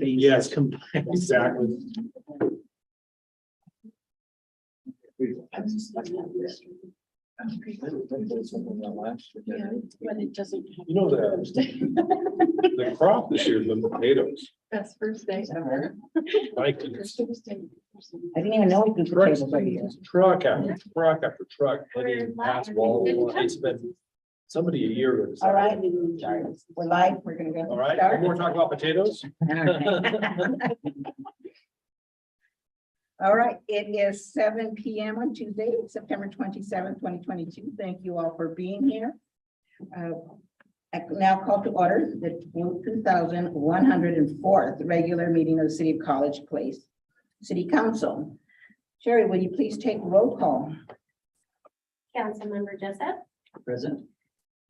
Yes, exactly. But it doesn't. You know, the crop this year has been potatoes. That's first day ever. Like I didn't even know we could put tables right here. truck after truck after truck, hitting past wall. It's been somebody a year ago. All right, we're live, we're gonna go. All right, start. we're more talking about potatoes. All right, it is 7 p.m. on Tuesday, September 27th, 2022. Thank you all for being here. I now call to order the 2104th regular meeting of the City of College Place City Council. Sherry, will you please take roll call? Councilmember Jessup, Present.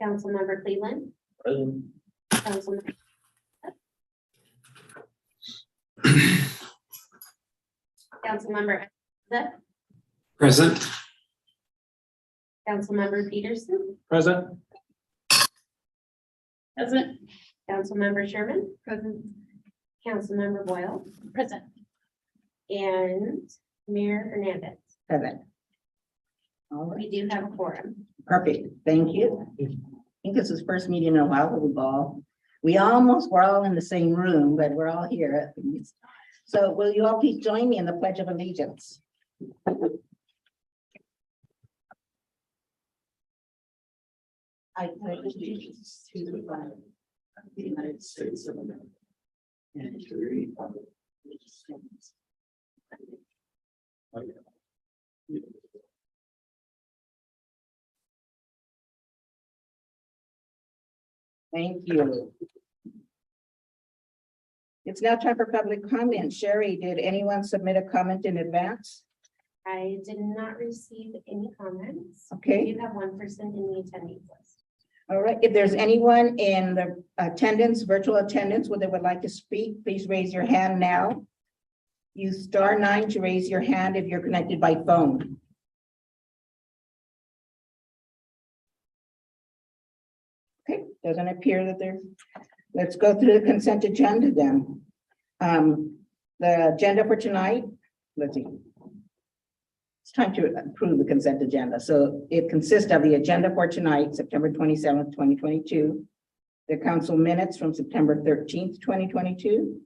Councilmember Cleveland, Present. Councilmember. Councilmember Zep, Present. Councilmember Peterson, Present. present. Councilmember Sherman, Present. Councilmember Boyle, Present. and Mayor Hernandez. Seven. All right, We do have a quorum. perfect. Thank you. I think this is first meeting in a while that we're all in the same room, but we're all here at least. So will you all please join me in the Pledge of Allegiance? I pledge allegiance to the flag of the United States of America and to the republic which stands. Thank you. It's now time for public comment. Sherry, did anyone submit a comment in advance? I did not receive any comments. Okay. We do have one person in the attendees list. All right, if there's anyone in the attendance, virtual attendance, where they would like to speak, please raise your hand now. Use *9 to raise your hand if you're connected by phone. Okay, doesn't appear that there's, let's go through the consent agenda then. The agenda for tonight, let's see. It's time to approve the consent agenda. So it consists of the agenda for tonight, September 27th, 2022, the council minutes from September 13th, 2022,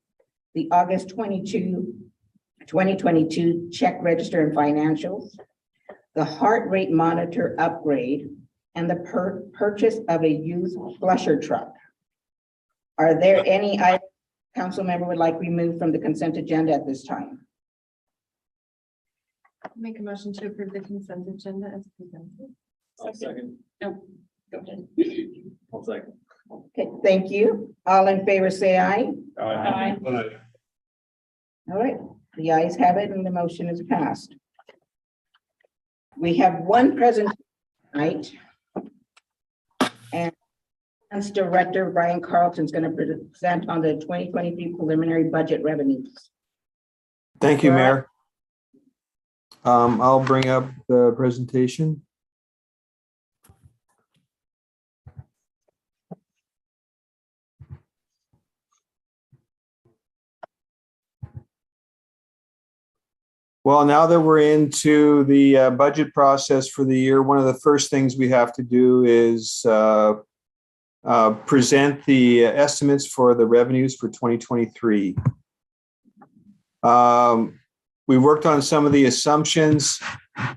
the August 2022 check register and financials, the heart rate monitor upgrade, and the purchase of a used flusher truck. Are there any items council member would like removed from the consent agenda at this time? Make a motion to approve the consent agenda as presented. I'll second. No, go ahead. I'll second. Okay, thank you. All in favor, say aye. Aye. All right, the ayes have it and the motion is passed. We have one present tonight. And Director Brian Carlton is going to present on the 2023 preliminary budget revenues. Thank you, Mayor. I'll bring up the presentation. Well, now that we're into the budget process for the year, one of the first things we have to do is present the estimates for the revenues for 2023. We worked on some of the assumptions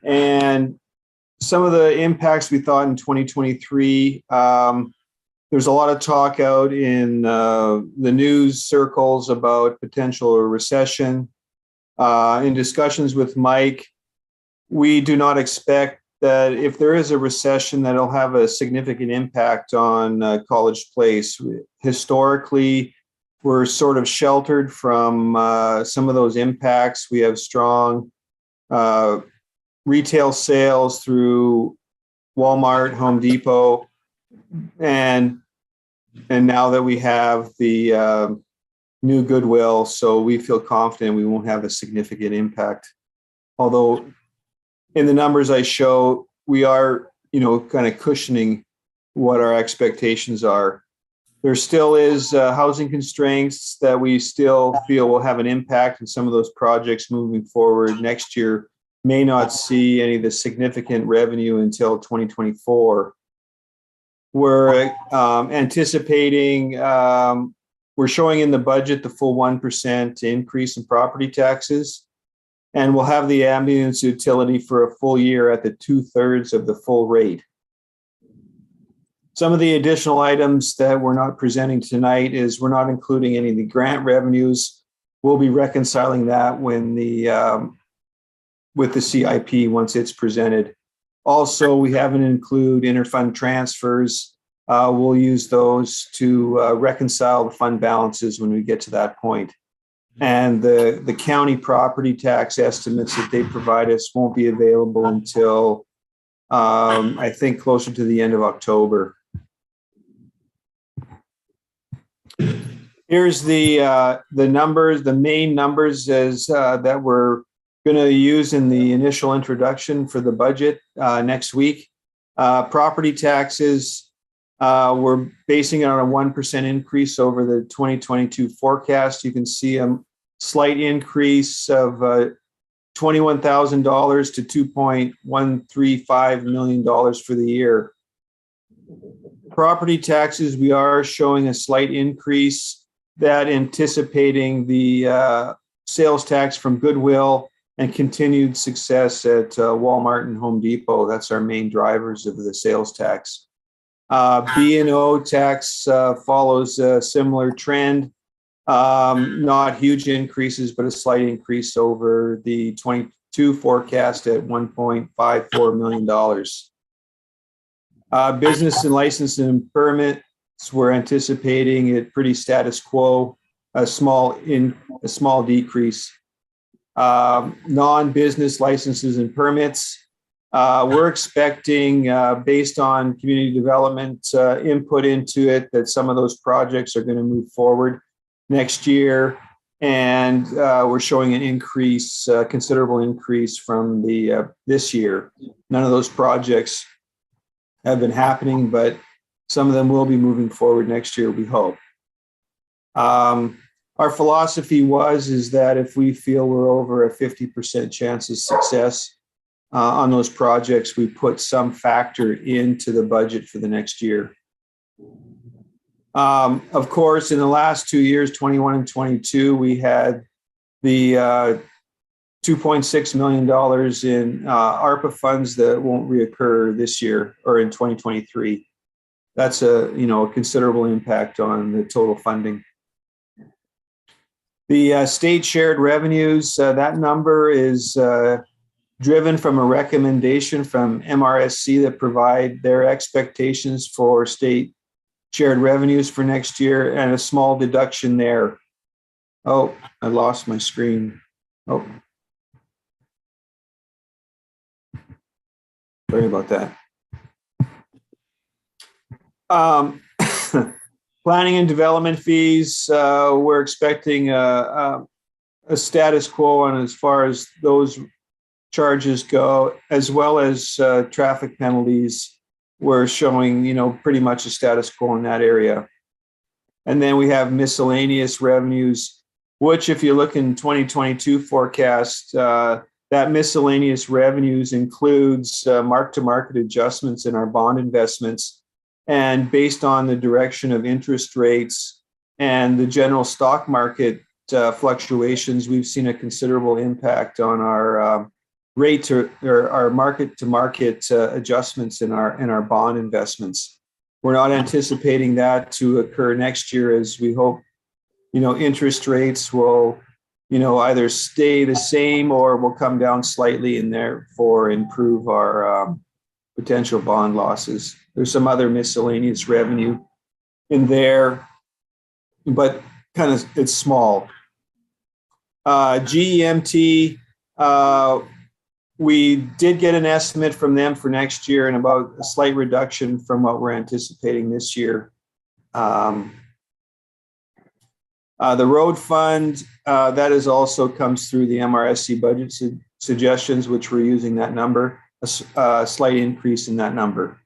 and some of the impacts we thought in 2023. There's a lot of talk out in the news circles about potential recession. In discussions with Mike, we do not expect that if there is a recession, that it'll have a significant impact on College Place. Historically, we're sort of sheltered from some of those impacts. We have strong retail sales through Walmart, Home Depot, and now that we have the new Goodwill, so we feel confident we won't have a significant impact. Although in the numbers I show, we are, kind of cushioning what our expectations are. There still is housing constraints that we still feel will have an impact, and some of those projects moving forward next year may not see any of the significant revenue until 2024. We're anticipating, we're showing in the budget the full 1% increase in property taxes, and we'll have the ambulance utility for a full year at the 2/3 of the full rate. Some of the additional items that we're not presenting tonight is we're not including any of the grant revenues. We'll be reconciling that when with the CIP once it's presented. Also, we haven't included interfund transfers. We'll use those to reconcile the fund balances when we get to that point. And the county property tax estimates that they provide us won't be available until I think closer to the end of October. Here's the numbers, the main numbers is that we're going to use in the initial introduction for the budget next week. Property taxes, we're basing it on a 1% increase over the 2022 forecast. You can see a slight increase of $21,000 to $2.135 million for the year. Property taxes, we are showing a slight increase, that anticipating the sales tax from Goodwill and continued success at Walmart and Home Depot. That's our main drivers of the sales tax. B&O tax follows a similar trend. Not huge increases, but a slight increase over the 22 forecast at $1.54 million. Business and license and permits, we're anticipating it pretty status quo, a small decrease. Non-business licenses and permits, we're expecting, based on community development input into it, that some of those projects are going to move forward next year. And we're showing an increase, considerable increase from this year. None of those projects have been happening, but some of them will be moving forward next year, we hope. Our philosophy is that if we feel we're over a 50% chance of success on those projects, we put some factor into the budget for the next year. Of course, in the last 2 years, 21 and 22, we had the $2.6 million in ARPA funds that won't reoccur this year or in 2023. That's a considerable impact on the total funding. The state shared revenues, that number is driven from a recommendation from MRSC that provide their expectations for state shared revenues for next year and a small deduction there. Oh, I lost my screen. Oh, sorry about that. Planning and development fees, we're expecting a status quo on as far as those charges go, as well as traffic penalties. We're showing, pretty much a status quo in that area. And then we have miscellaneous revenues, which if you look in 2022 forecast, that miscellaneous revenues includes mark-to-market adjustments in our bond investments. And based on the direction of interest rates and the general stock market fluctuations, we've seen a considerable impact on our rate or our market-to-market adjustments in our bond investments. We're not anticipating that to occur next year, as we hope, interest rates will, either stay the same or will come down slightly and therefore improve our potential bond losses. There's some other miscellaneous revenue in there, but it's small. GEMT, we did get an estimate from them for next year and about a slight reduction from what we're anticipating this year. The road fund, that is also comes through the MRSC budget suggestions, which we're using that number, a slight increase in that number.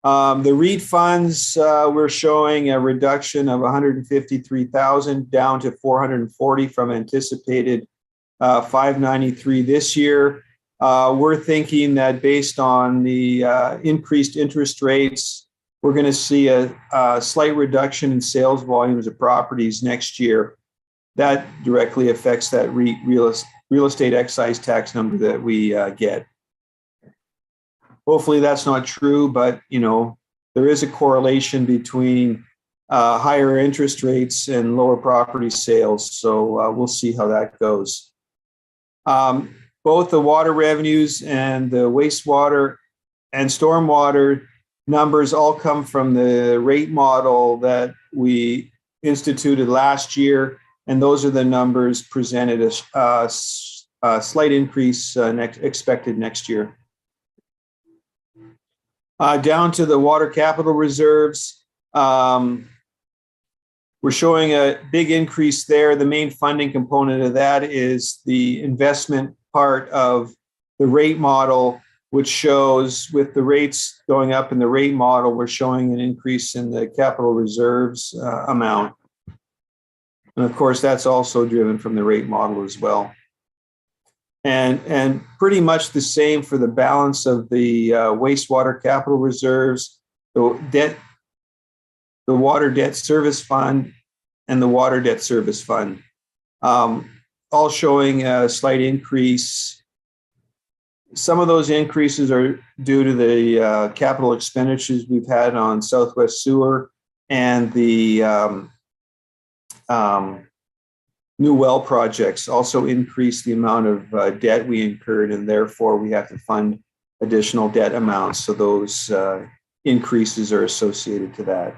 The REIT funds, we're showing a reduction of 153,000 down to 440 from anticipated 593 this year. We're thinking that based on the increased interest rates, we're going to see a slight reduction in sales volumes of properties next year. That directly affects that real estate excise tax number that we get. Hopefully that's not true, but there is a correlation between higher interest rates and lower property sales. So we'll see how that goes. Both the water revenues and the wastewater and stormwater numbers all come from the rate model that we instituted last year. And those are the numbers presented as a slight increase expected next year. Down to the water capital reserves, we're showing a big increase there. The main funding component of that is the investment part of the rate model, which shows with the rates going up in the rate model, we're showing an increase in the capital reserves amount. And of course, that's also driven from the rate model as well. And pretty much the same for the balance of the wastewater capital reserves, the water debt service fund, and the water debt service fund, all showing a slight increase. Some of those increases are due to the capital expenditures we've had on Southwest Sewer and the new well projects also increase the amount of debt we incurred, and therefore we have to fund additional debt amounts. So those increases are associated to that.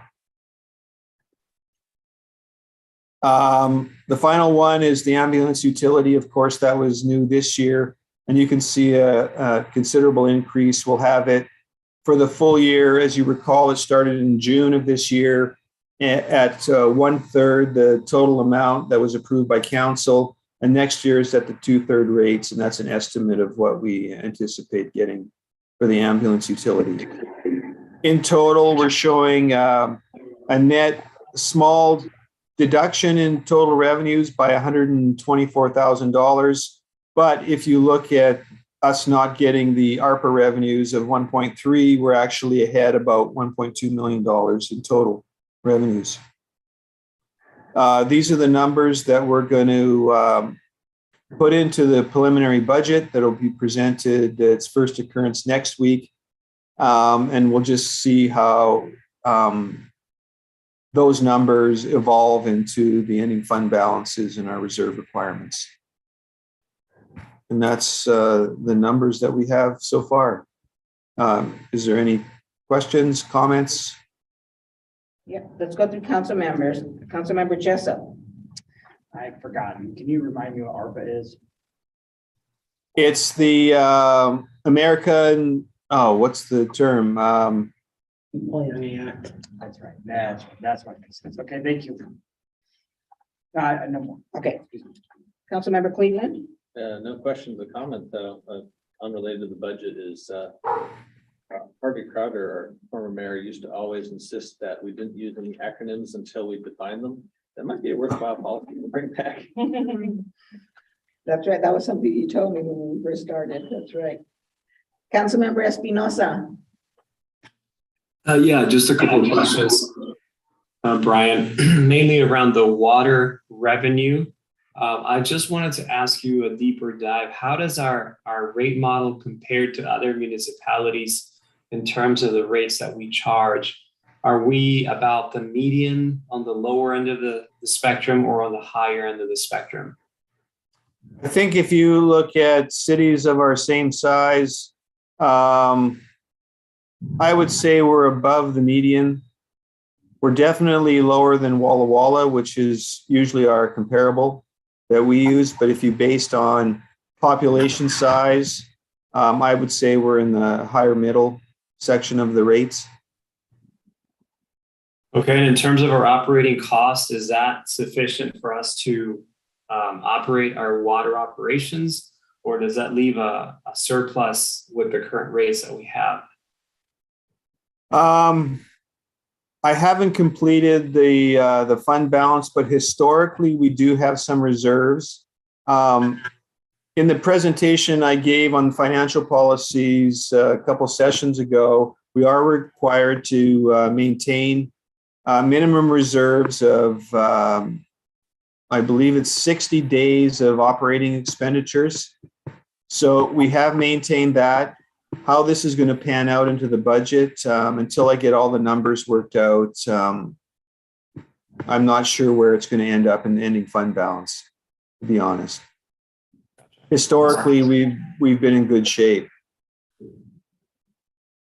The final one is the ambulance utility. Of course, that was new this year, and you can see a considerable increase. We'll have it for the full year. As you recall, it started in June of this year at 1/3 the total amount that was approved by council, and next year is at the 2/3 rates, and that's an estimate of what we anticipate getting for the ambulance utility. In total, we're showing a net small deduction in total revenues by $124,000. But if you look at us not getting the ARPA revenues of 1.3, we're actually ahead about $1.2 million in total revenues. These are the numbers that we're going to put into the preliminary budget that will be presented its first occurrence next week. And we'll just see how those numbers evolve into the ending fund balances and our reserve requirements. And that's the numbers that we have so far. Is there any questions, comments? Yeah, let's go through council members. Councilmember Jessup. I've forgotten. Can you remind me what ARPA is? It's the American, what's the term? That's right. That's what it is. Okay, thank you. No more. Okay. Councilmember Cleveland. No questions or comment, unrelated to the budget is Harvey Crowder, our former mayor, used to always insist that we didn't use any acronyms until we define them. That might be a worthwhile policy to bring back. That's right. That was something you told me when we first started. That's right. Councilmember Espinosa. Yeah, just a couple of questions, Brian, mainly around the water revenue. I just wanted to ask you a deeper dive. How does our rate model compare to other municipalities in terms of the rates that we charge? Are we about the median on the lower end of the spectrum or on the higher end of the spectrum? I think if you look at cities of our same size, I would say we're above the median. We're definitely lower than Walla Walla, which is usually our comparable that we use. But if you based on population size, I would say we're in the higher middle section of the rates. Okay, and in terms of our operating cost, is that sufficient for us to operate our water operations, or does that leave a surplus with the current rates that we have? I haven't completed the fund balance, but historically, we do have some reserves. In the presentation I gave on financial policies a couple sessions ago, we are required to maintain minimum reserves of, I believe it's 60 days of operating expenditures. So we have maintained that. How this is going to pan out into the budget, until I get all the numbers worked out, I'm not sure where it's going to end up in the ending fund balance, to be honest. Historically, we've been in good shape.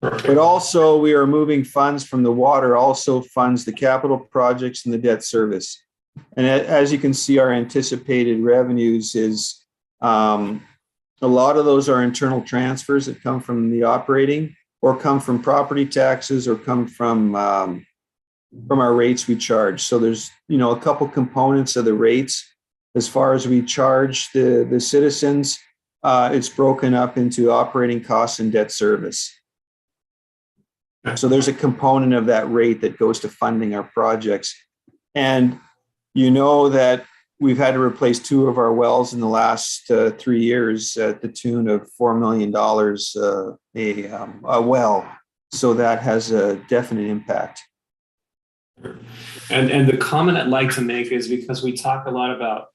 But also, we are moving funds from the water, also funds the capital projects and the debt service. And as you can see, our anticipated revenues is a lot of those are internal transfers that come from the operating, or come from property taxes, or come from our rates we charge. So there's, a couple components of the rates. As far as we charge the citizens, it's broken up into operating costs and debt service. So there's a component of that rate that goes to funding our projects. And you know that we've had to replace 2 of our wells in the last 3 years at the tune of $4 million a well. So that has a definite impact. And the comment I'd like to make is, because we talk a lot about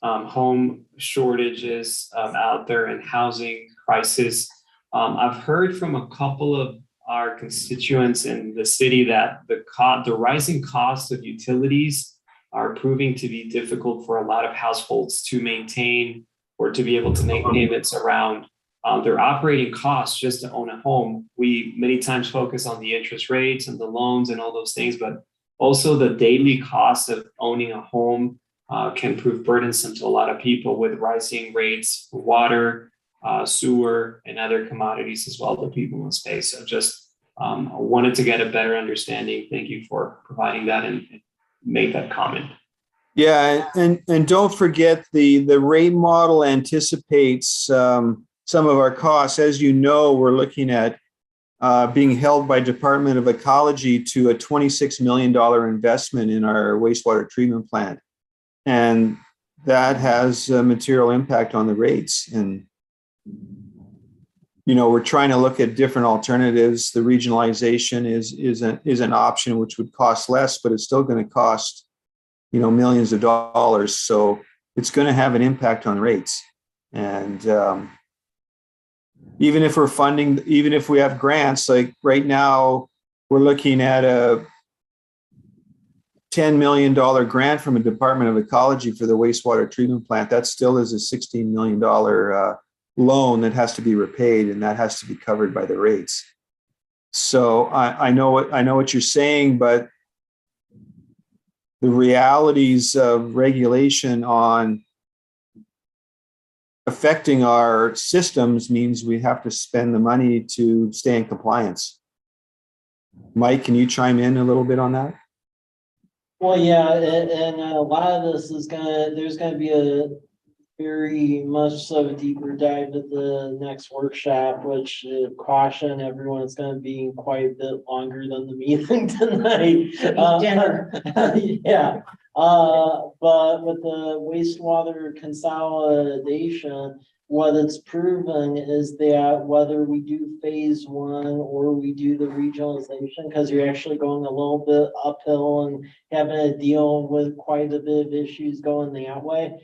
home shortages out there and housing crisis. I've heard from a couple of our constituents in the city that the rising cost of utilities are proving to be difficult for a lot of households to maintain, or to be able to make payments around their operating costs just to own a home. We many times focus on the interest rates and the loans and all those things, but also the daily cost of owning a home can prove burdensome to a lot of people, with rising rates for water, sewer, and other commodities as well that people must pay. So just wanted to get a better understanding. Thank you for providing that and make that comment. Yeah, and don't forget the rate model anticipates some of our costs. As you know, we're looking at being held by Department of Ecology to a $26 million investment in our wastewater treatment plant. And that has a material impact on the rates. And, we're trying to look at different alternatives. The regionalization is an option, which would cost less, but it's still going to cost, millions of dollars. So it's going to have an impact on rates. And even if we have grants, like right now, we're looking at a $10 million grant from a Department of Ecology for the wastewater treatment plant. That still is a $16 million loan that has to be repaid, and that has to be covered by the rates. So I know what you're saying, but the realities of regulation on affecting our systems means we have to spend the money to stay in compliance. Mike, can you chime in a little bit on that? Well, yeah, and a lot of this there's gonna be a very much so deeper dive at the next workshop, which caution everyone, it's gonna be quite a bit longer than the meeting tonight. Dinner. Yeah, but with the wastewater consolidation, what it's proven is that whether we do phase 1 or we do the regionalization, because you're actually going a little bit uphill and having to deal with quite a bit of issues going that way,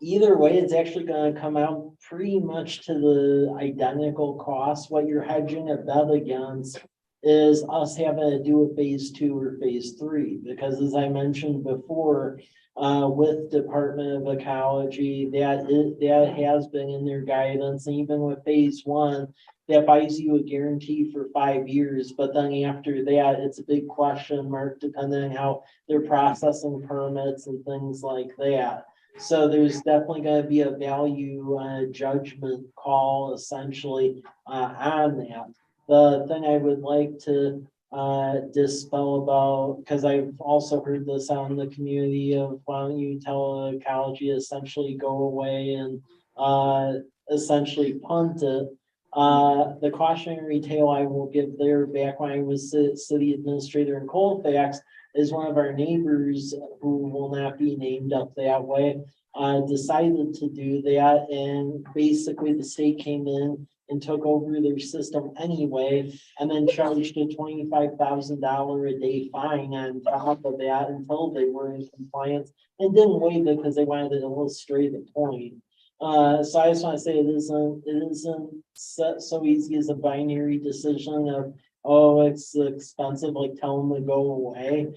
either way, it's actually going to come out pretty much to the identical cost. What you're hedging a bet against is us having to do a phase 2 or phase 3, because as I mentioned before, with Department of Ecology, that has been in their guidance. And even with phase 1, that buys you a guarantee for 5 years, but then after that, it's a big question mark depending on how they're processing permits and things like that. So there's definitely going to be a value judgment call essentially on that. The thing I would like to dispel about, because I've also heard this out in the community of why don't you tell ecology essentially go away and essentially punt it. The cautionary tale I will give there back when I was city administrator in Colfax is one of our neighbors who will not be named up that way, decided to do that, and basically the state came in and took over their system anyway, and then charged a $25,000 a day fine on top of that until they were in compliance, and didn't waive it because they wanted to illustrate the point. So I just want to say it isn't so easy as a binary decision of, oh, it's expensive, like tell them to go away.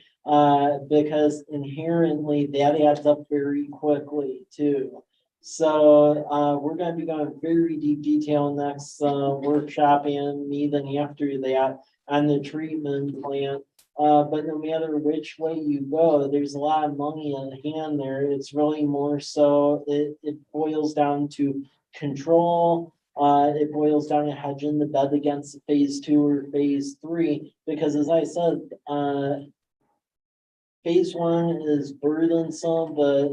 Because inherently that adds up very quickly too. So, we're gonna be going very deep detail next, workshop and even after that on the treatment plant. But no matter which way you go, there's a lot of money at hand there. It's really more so, it boils down to control. It boils down to hedging the bet against phase 2 or phase 3, because as I said, phase 1 is burdensome, but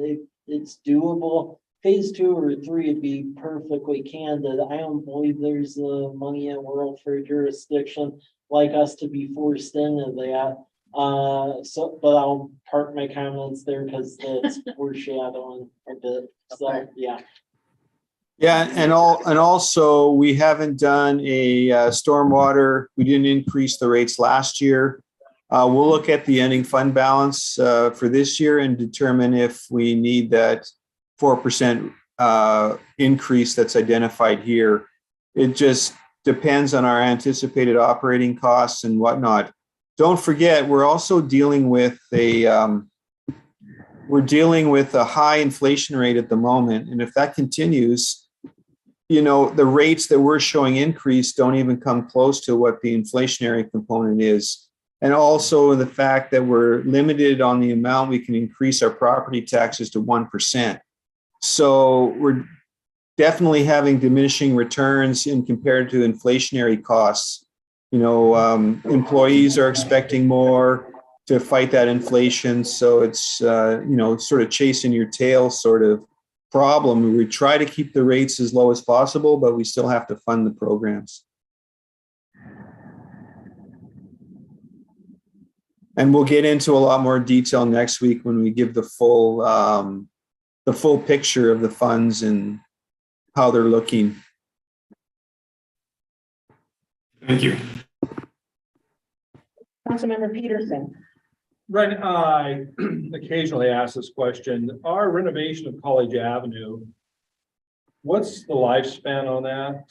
it's doable. Phase 2 or 3 would be perfectly candid. I don't believe there's money in the world for a jurisdiction like us to be forced into that. But I'll park my comments there because it's foreshadowing a bit. So, yeah. Yeah, and also, we haven't done a stormwater. We didn't increase the rates last year. We'll look at the ending fund balance for this year and determine if we need that 4% increase that's identified here. It just depends on our anticipated operating costs and whatnot. Don't forget, we're also dealing with a high inflation rate at the moment, and if that continues, the rates that we're showing increase don't even come close to what the inflationary component is. And also the fact that we're limited on the amount we can increase our property taxes to 1%. So we're definitely having diminishing returns in compared to inflationary costs. Employees are expecting more to fight that inflation. So it's, sort of chasing your tail sort of problem. We try to keep the rates as low as possible, but we still have to fund the programs. And we'll get into a lot more detail next week when we give the full picture of the funds and how they're looking. Thank you. Councilmember Peterson. Right, I occasionally ask this question. Our renovation of College Avenue, what's the lifespan on that?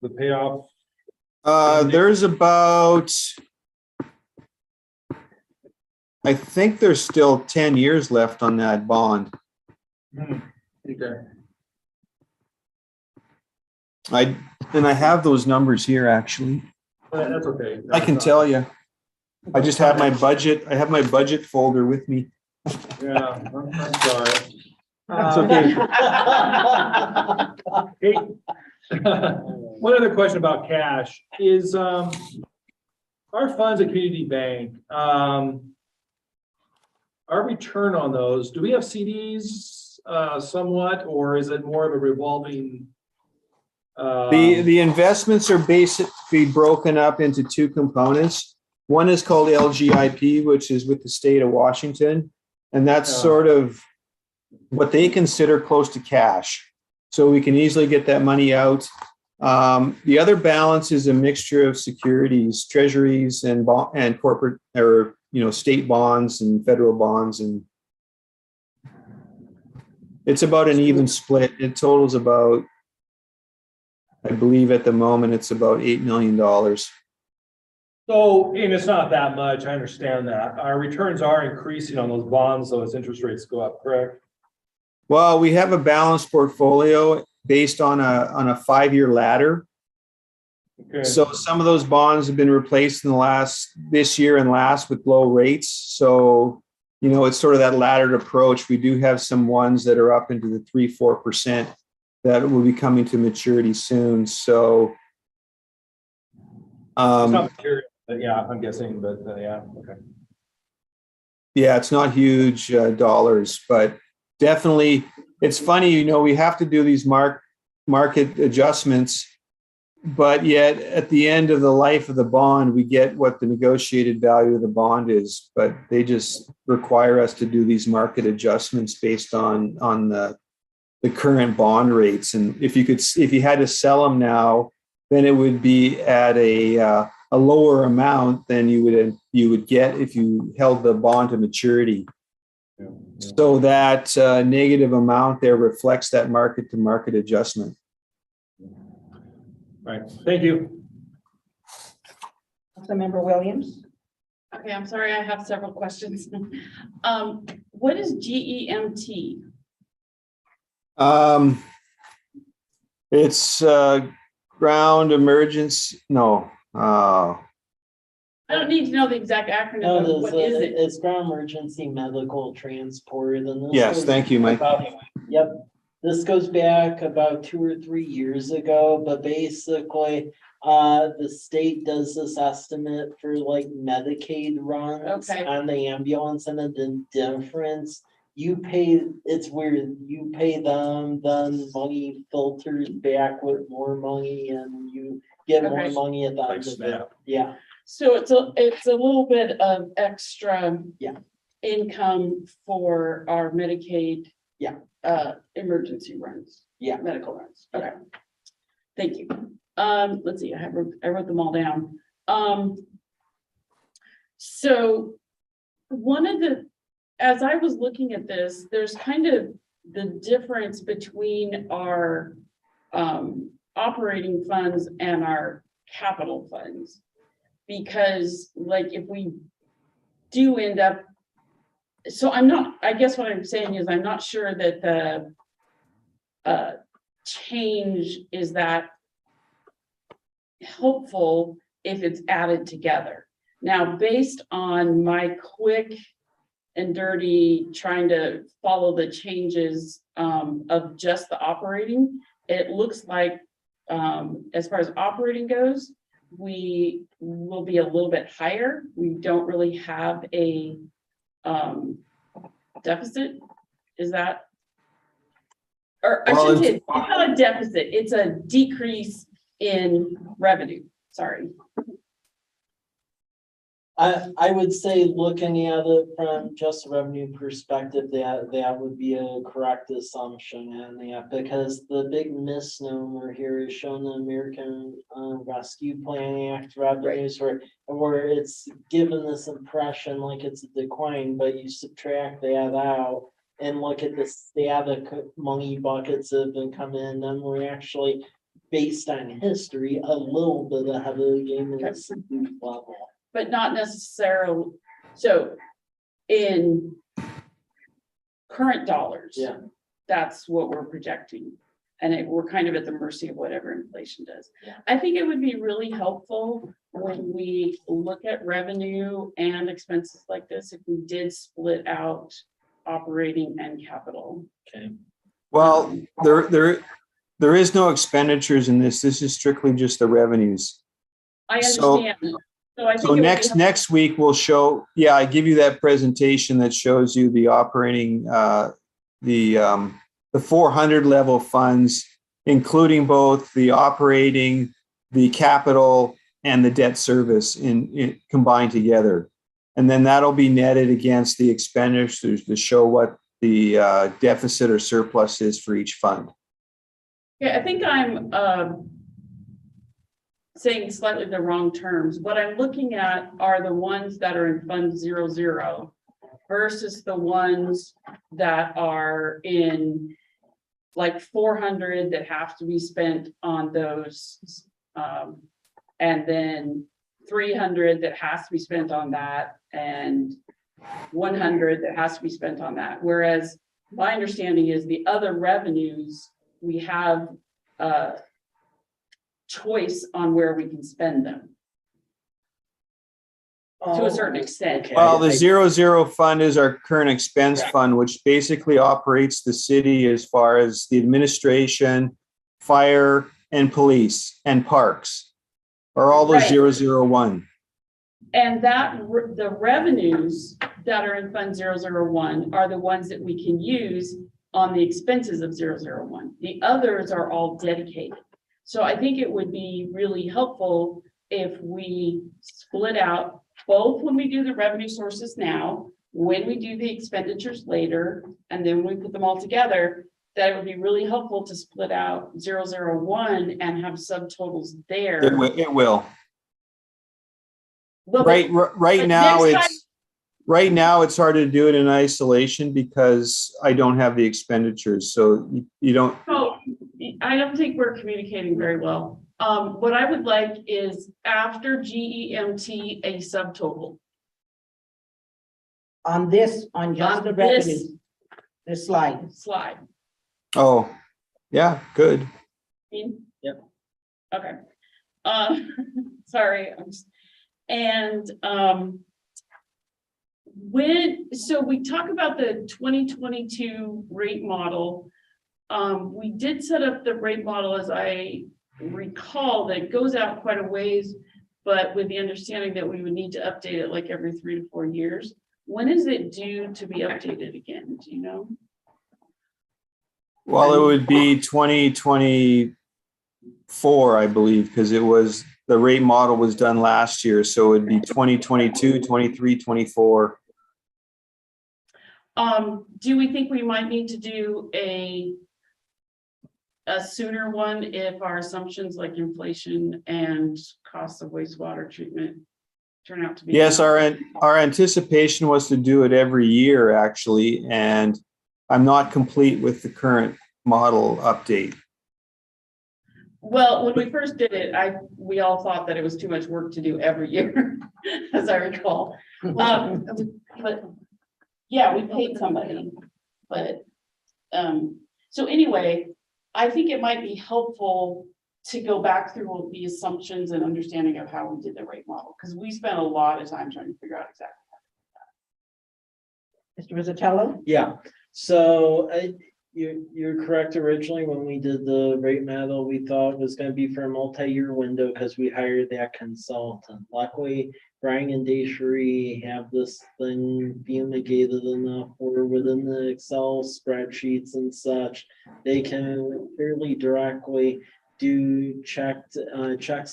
The payoff? There's about, I think there's still 10 years left on that bond. Okay. I have those numbers here, actually. That's okay. I can tell you. I just have my budget. I have my budget folder with me. Yeah, I'm sorry. That's okay. Hey, one other question about cash is, our funds at Community Bank, our return on those, do we have CDs somewhat, or is it more of a revolving? The investments are basically broken up into two components. One is called LGIP, which is with the state of Washington, and that's sort of what they consider close to cash. So we can easily get that money out. The other balance is a mixture of securities, treasuries, and corporate or state bonds and federal bonds, and it's about an even split. It totals about, I believe at the moment, it's about $8 million. So, and it's not that much, I understand that. Our returns are increasing on those bonds, though, as interest rates go up, correct? Well, we have a balanced portfolio based on a 5-year ladder. Okay. So some of those bonds have been replaced in this year and last with low rates. So, it's sort of that laddered approach. We do have some ones that are up into the 3-4% that will be coming to maturity soon. So, It's not material, but yeah, I'm guessing, but yeah, okay. yeah, it's not huge dollars, but definitely it's funny, we have to do these market adjustments But yet, at the end of the life of the bond, we get what the negotiated value of the bond is. But they just require us to do these market adjustments based on the current bond rates. And if you had to sell them now, then it would be at a lower amount than you would get if you held the bond to maturity. So that negative amount there reflects that market to market adjustment. Right, thank you. Councilmember Williams? Okay, I'm sorry, I have several questions. What is GEMT? It's ground emergency. No. I don't need to know the exact acronym, No, but what is it? it's ground emergency medical transport and this Yes, goes thank you, Mike. Yep, this goes back about 2 or 3 years ago, but basically, the state does this estimate for like Medicaid runs Okay. on the ambulance, and then the difference, you pay, it's weird, you pay them, then money filters back with more money and you get more Okay. money at the Like end of it. SNAP. Yeah, So it's a little bit of extra. Yeah. Income for our Medicaid. Yeah. Emergency runs. Yeah. Medical runs. Okay. Thank you. Let's see, I wrote them all down. So one of the, as I was looking at this, there's kind of the difference between our operating funds and our capital funds. Because like if we do end up, so I guess what I'm saying is I'm not sure that the change is that helpful if it's added together. Now, based on my quick and dirty trying to follow the changes of just the operating, it looks like as far as operating goes, we will be a little bit higher. We don't really have a deficit. Is that? Or I shouldn't say, it's not a deficit, it's a decrease in revenue, sorry. I would say looking at it from just a revenue perspective, that would be a correct assumption, and yeah, because the big misnomer here is showing the American Rescue Plan Act revenues where it's given this impression like it's a decline, but you subtract that out and look at the static money buckets that have been coming in, then we're actually, based on history, a little bit ahead of the game at the level. But not necessarily, so in current dollars. Yeah. That's what we're projecting. And we're kind of at the mercy of whatever inflation does. Yeah. I think it would be really helpful when we look at revenue and expenses like this, if we did split out operating and capital. Okay. Well, there is no expenditures in this. This is strictly just the revenues. I So- understand. So I think. So it would be next week we'll show, yeah, I give you that presentation that shows you the operating, the 400 level funds, including both the operating, the capital, and the debt service in combined together. And then that'll be netted against the expenditures to show what the deficit or surplus is for each fund. Yeah, I think I'm saying slightly the wrong terms. What I'm looking at are the ones that are in Fund 00 versus the ones that are in like 400 that have to be spent on those. And then 300 that has to be spent on that, and 100 that has to be spent on that. Whereas my understanding is the other revenues, we have choice on where we can spend them to a certain extent. Okay. Well, the 00 fund is our current expense fund, which basically operates the city as far as the administration, fire, and police, and parks, are all those Right. 001. And that the revenues that are in Fund 001 are the ones that we can use on the expenses of 001. The others are all dedicated. So I think it would be really helpful if we split out both when we do the revenue sources now, when we do the expenditures later, and then we put them all together, that it would be really helpful to split out 001 and have subtotals there. It will. Well, Right but now, next it's hard to do it in isolation because I don't have the expenditures. So you don't, Oh, I don't think we're communicating very well. What I would like is after GEMT, a subtotal. On just On the this revenue, this slide. slide. oh, yeah, good. Yep. Okay. Sorry, so we talk about the 2022 rate model. We did set up the rate model, as I recall, that goes out quite a ways, but with the understanding that we would need to update it like every 3 to 4 years. When is it due to be updated again? Do you know? Well, it would be 2024, I believe, because the rate model was done last year. So it would be 2022, 23, 24. Do we think we might need to do a sooner one if our assumptions like inflation and costs of wastewater treatment turn out to be? Yes, our anticipation was to do it every year, actually, and I'm not complete with the current model update. Well, when we first did it, we all thought that it was too much work to do every year, as I recall. But yeah, we paid somebody, but so anyway, I think it might be helpful to go back through the assumptions and understanding of how we did the rate model, because we spent a lot of time trying to figure out exactly. Mr. Rizzatello? Yeah, so you're correct. Originally, when we did the rate model, we thought it was gonna be for a multi-year window because we hired that consultant. Luckily, Brian and Deshery have this thing fumigated enough where within the Excel spreadsheets and such, they can fairly directly do checks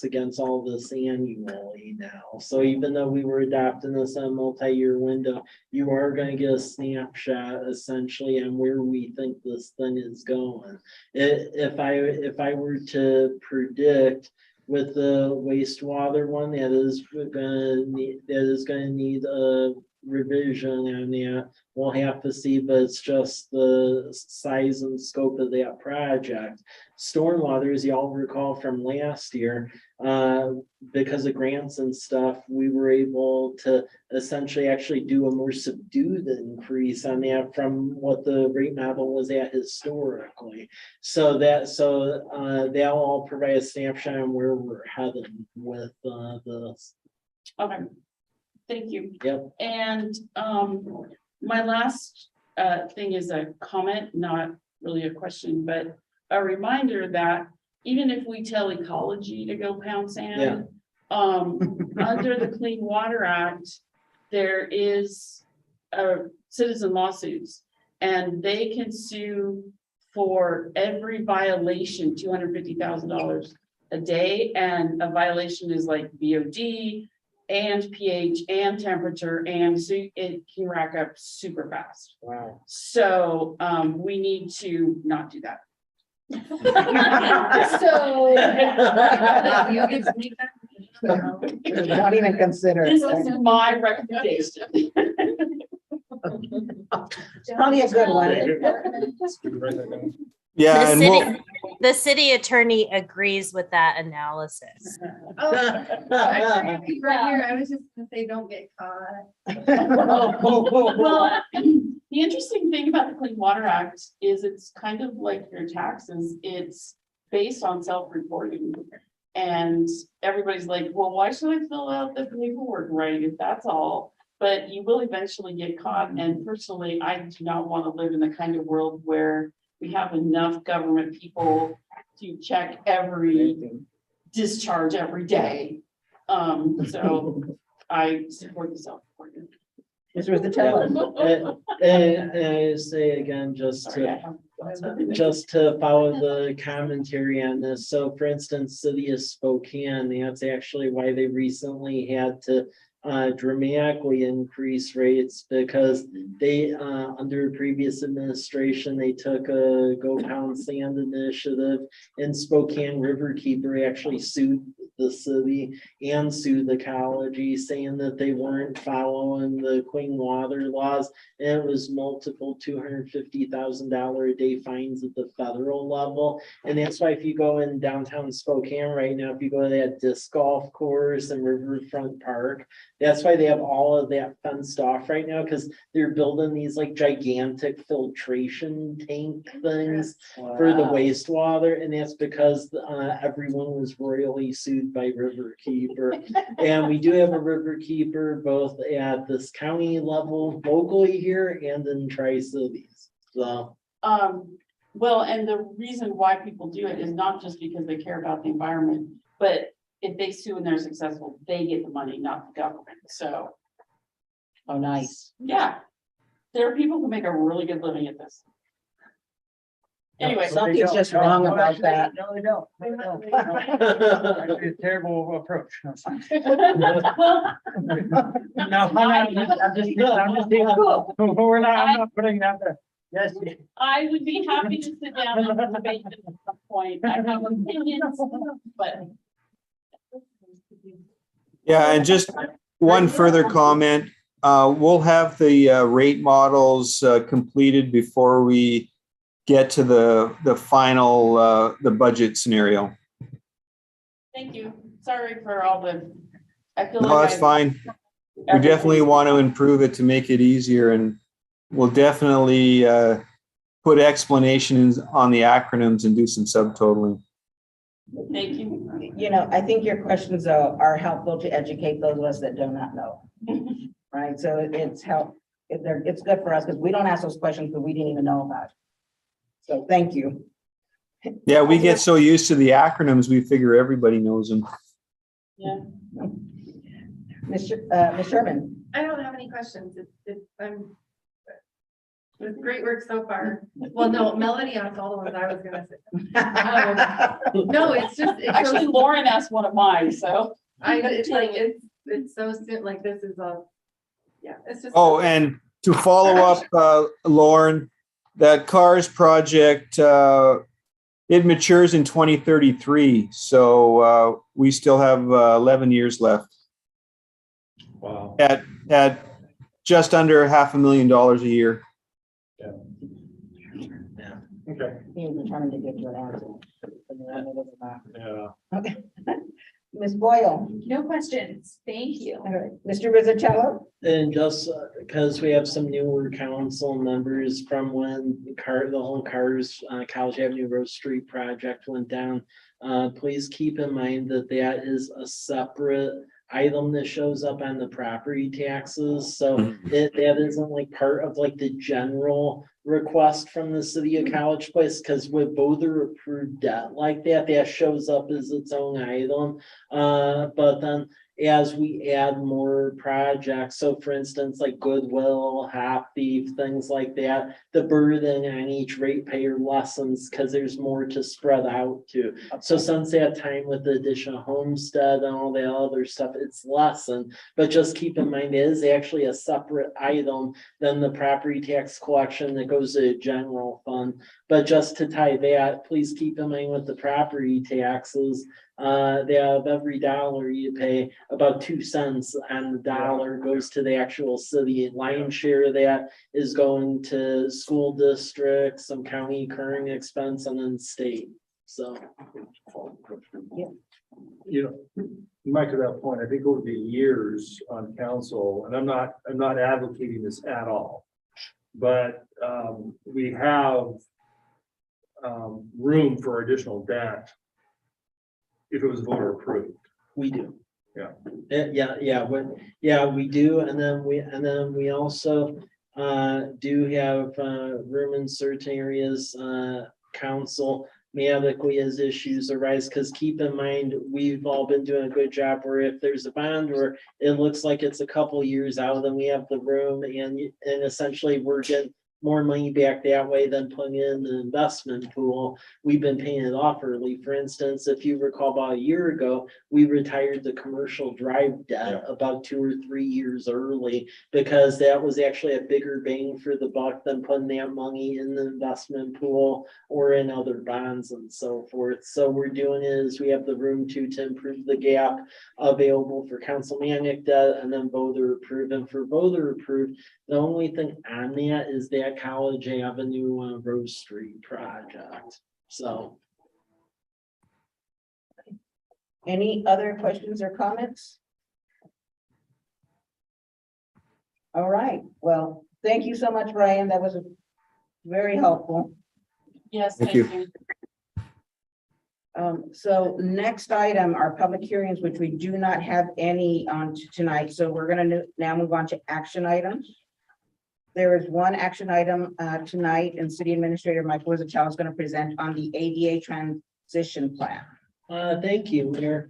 against all this annually now. So even though we were adopting this on a multi-year window, you are going to get a snapshot essentially on where we think this thing is going. If I were to predict with the wastewater one, that is going to need a revision on that. We'll have to see, but it's just the size and scope of that project. Stormwater, as y'all recall from last year, because of grants and stuff, we were able to essentially actually do a more subdued increase on that from what the rate model was at historically. So that'll all provide a snapshot on where we're heading with this. Okay, thank you. Yep. And my last thing is a comment, not really a question, but a reminder that even if we tell ecology to go pound sand, under the Clean Water Act, there is citizen lawsuits, and they can sue for every violation $250,000 a day, and a violation is like BOD and pH and temperature, and so it can rack up super fast. Wow. So we need to not do that. So. You get to make that. Don't even consider This it. is my recommendation. Probably a good one. Write that down. Yeah, The and city, the city attorney agrees with that analysis. Oh, right here, I was just gonna say, don't get caught. Well, the interesting thing about the Clean Water Act is it's kind of like your taxes. It's based on self-reporting. And everybody's like, well, why should I fill out the paperwork right if that's all? But you will eventually get caught. And personally, I do not want to live in the kind of world where we have enough government people to check every discharge every day. So I support the self-reporting. Mr. Rizzatello? And I say again, just to just to follow the commentary on this, so for instance, city of Spokane, that's actually why they recently had to dramatically increase rates, because they, under previous administration, they took a Go Pound Sand initiative, and Spokane Riverkeeper actually sued the city and sued the college, saying that they weren't following the clean water laws, and it was multiple $250,000 a day fines at the federal level. And that's why if you go in downtown Spokane right now, if you go to that disc golf course and Riverfront Park, that's why they have all of that fenced off right now, because they're building these like gigantic filtration tank things for the wastewater, and that's because everyone was royally sued by Riverkeeper. And we do have a Riverkeeper both at this county level locally here and in Tri-Cities. So Well, and the reason why people do it is not just because they care about the environment, but if they sue and they're successful, they get the money, not the government. So, Oh, nice. yeah, there are people who make a really good living at this. Anyway, Something's just wrong about that. No, they don't. They don't. Actually, a terrible approach. No, I'm just being cool. We're not, I'm not putting that there. Yes. I would be happy to sit down and debate this at some point. I have opinions, but. Yeah, and just one further comment. We'll have the rate models completed before we get to the final the budget scenario. Thank you. Sorry for all the. I feel No, like that's fine. We definitely want to improve it to make it easier, and we'll definitely put explanations on the acronyms and do some subtotaling. Thank you. You know, I think your questions are helpful to educate those of us that do not know. Right, so it's it's good for us because we don't ask those questions that we didn't even know about. So thank you. Yeah, we get so used to the acronyms, we figure everybody knows them. Yeah. Ms. Sherman. I don't have any questions. It's great work so far. Well, no, Melody asked all the ones I was gonna say. No, it's just. Actually, Lauren asked one of mine, so. It's like, it's so soon, like this is yeah, it's just. Oh, and to follow up, Lauren, that CARS project, it matures in 2033. So we still have 11 years left Wow. at just under $500,000 a year. Okay. He was determined to get you an answer. Yeah. Okay. Ms. Boyle. No questions. Thank you. All right. Mr. Rizzutello. And just because we have some newer council members from when the whole CARS College Avenue Rose Street project went down, please keep in mind that that is a separate item that shows up on the property taxes. So that isn't like part of like the general request from the city of College Place, because with both are approved debt like that, that shows up as its own item. But then as we add more projects, so for instance, like Goodwill, Half Thief, things like that, the burden on each ratepayer lessens because there's more to spread out to. So since that time with the additional homestead and all that other stuff, it's lessened. But just keep in mind, it is actually a separate item than the property tax collection that goes to the general fund. But just to tie that, please keep in mind with the property taxes, they have every dollar you pay, about 2 cents on the dollar goes to the actual city. Lion's share of that is going to school districts, some county current expense, and then state. So. You know, Mike, to that point, I think over the years on council, and I'm not advocating this at all, but we have room for additional debt if it was voter approved. We do. Yeah. We do, and then we also do have room in certain areas, council medically as issues arise, because keep in mind, we've all been doing a good job where if there's a bond where it looks like it's a couple years out, then we have the room and essentially we're getting more money back that way than putting it in the investment pool. We've been paying it off early. For instance, if you recall about a year ago, we retired the commercial drive debt about 2 or 3 years early because that was actually a bigger bang for the buck than putting that money in the investment pool or in other bonds and so forth. So we're doing is we have the room to improve the gap available for councilmanic debt and then voter approved. And for voter approved, the only thing on that is that College Avenue Rose Street project. So. Any other questions or comments? All right, well, thank you so much, Brian. That was very helpful. Yes, Thank thank you. you. So next item are public hearings, which we do not have any on tonight. So we're gonna now move on to action items. There is one action item tonight, and City Administrator Mike Wizachel is going to present on the ADA transition plan. Thank you, Mayor.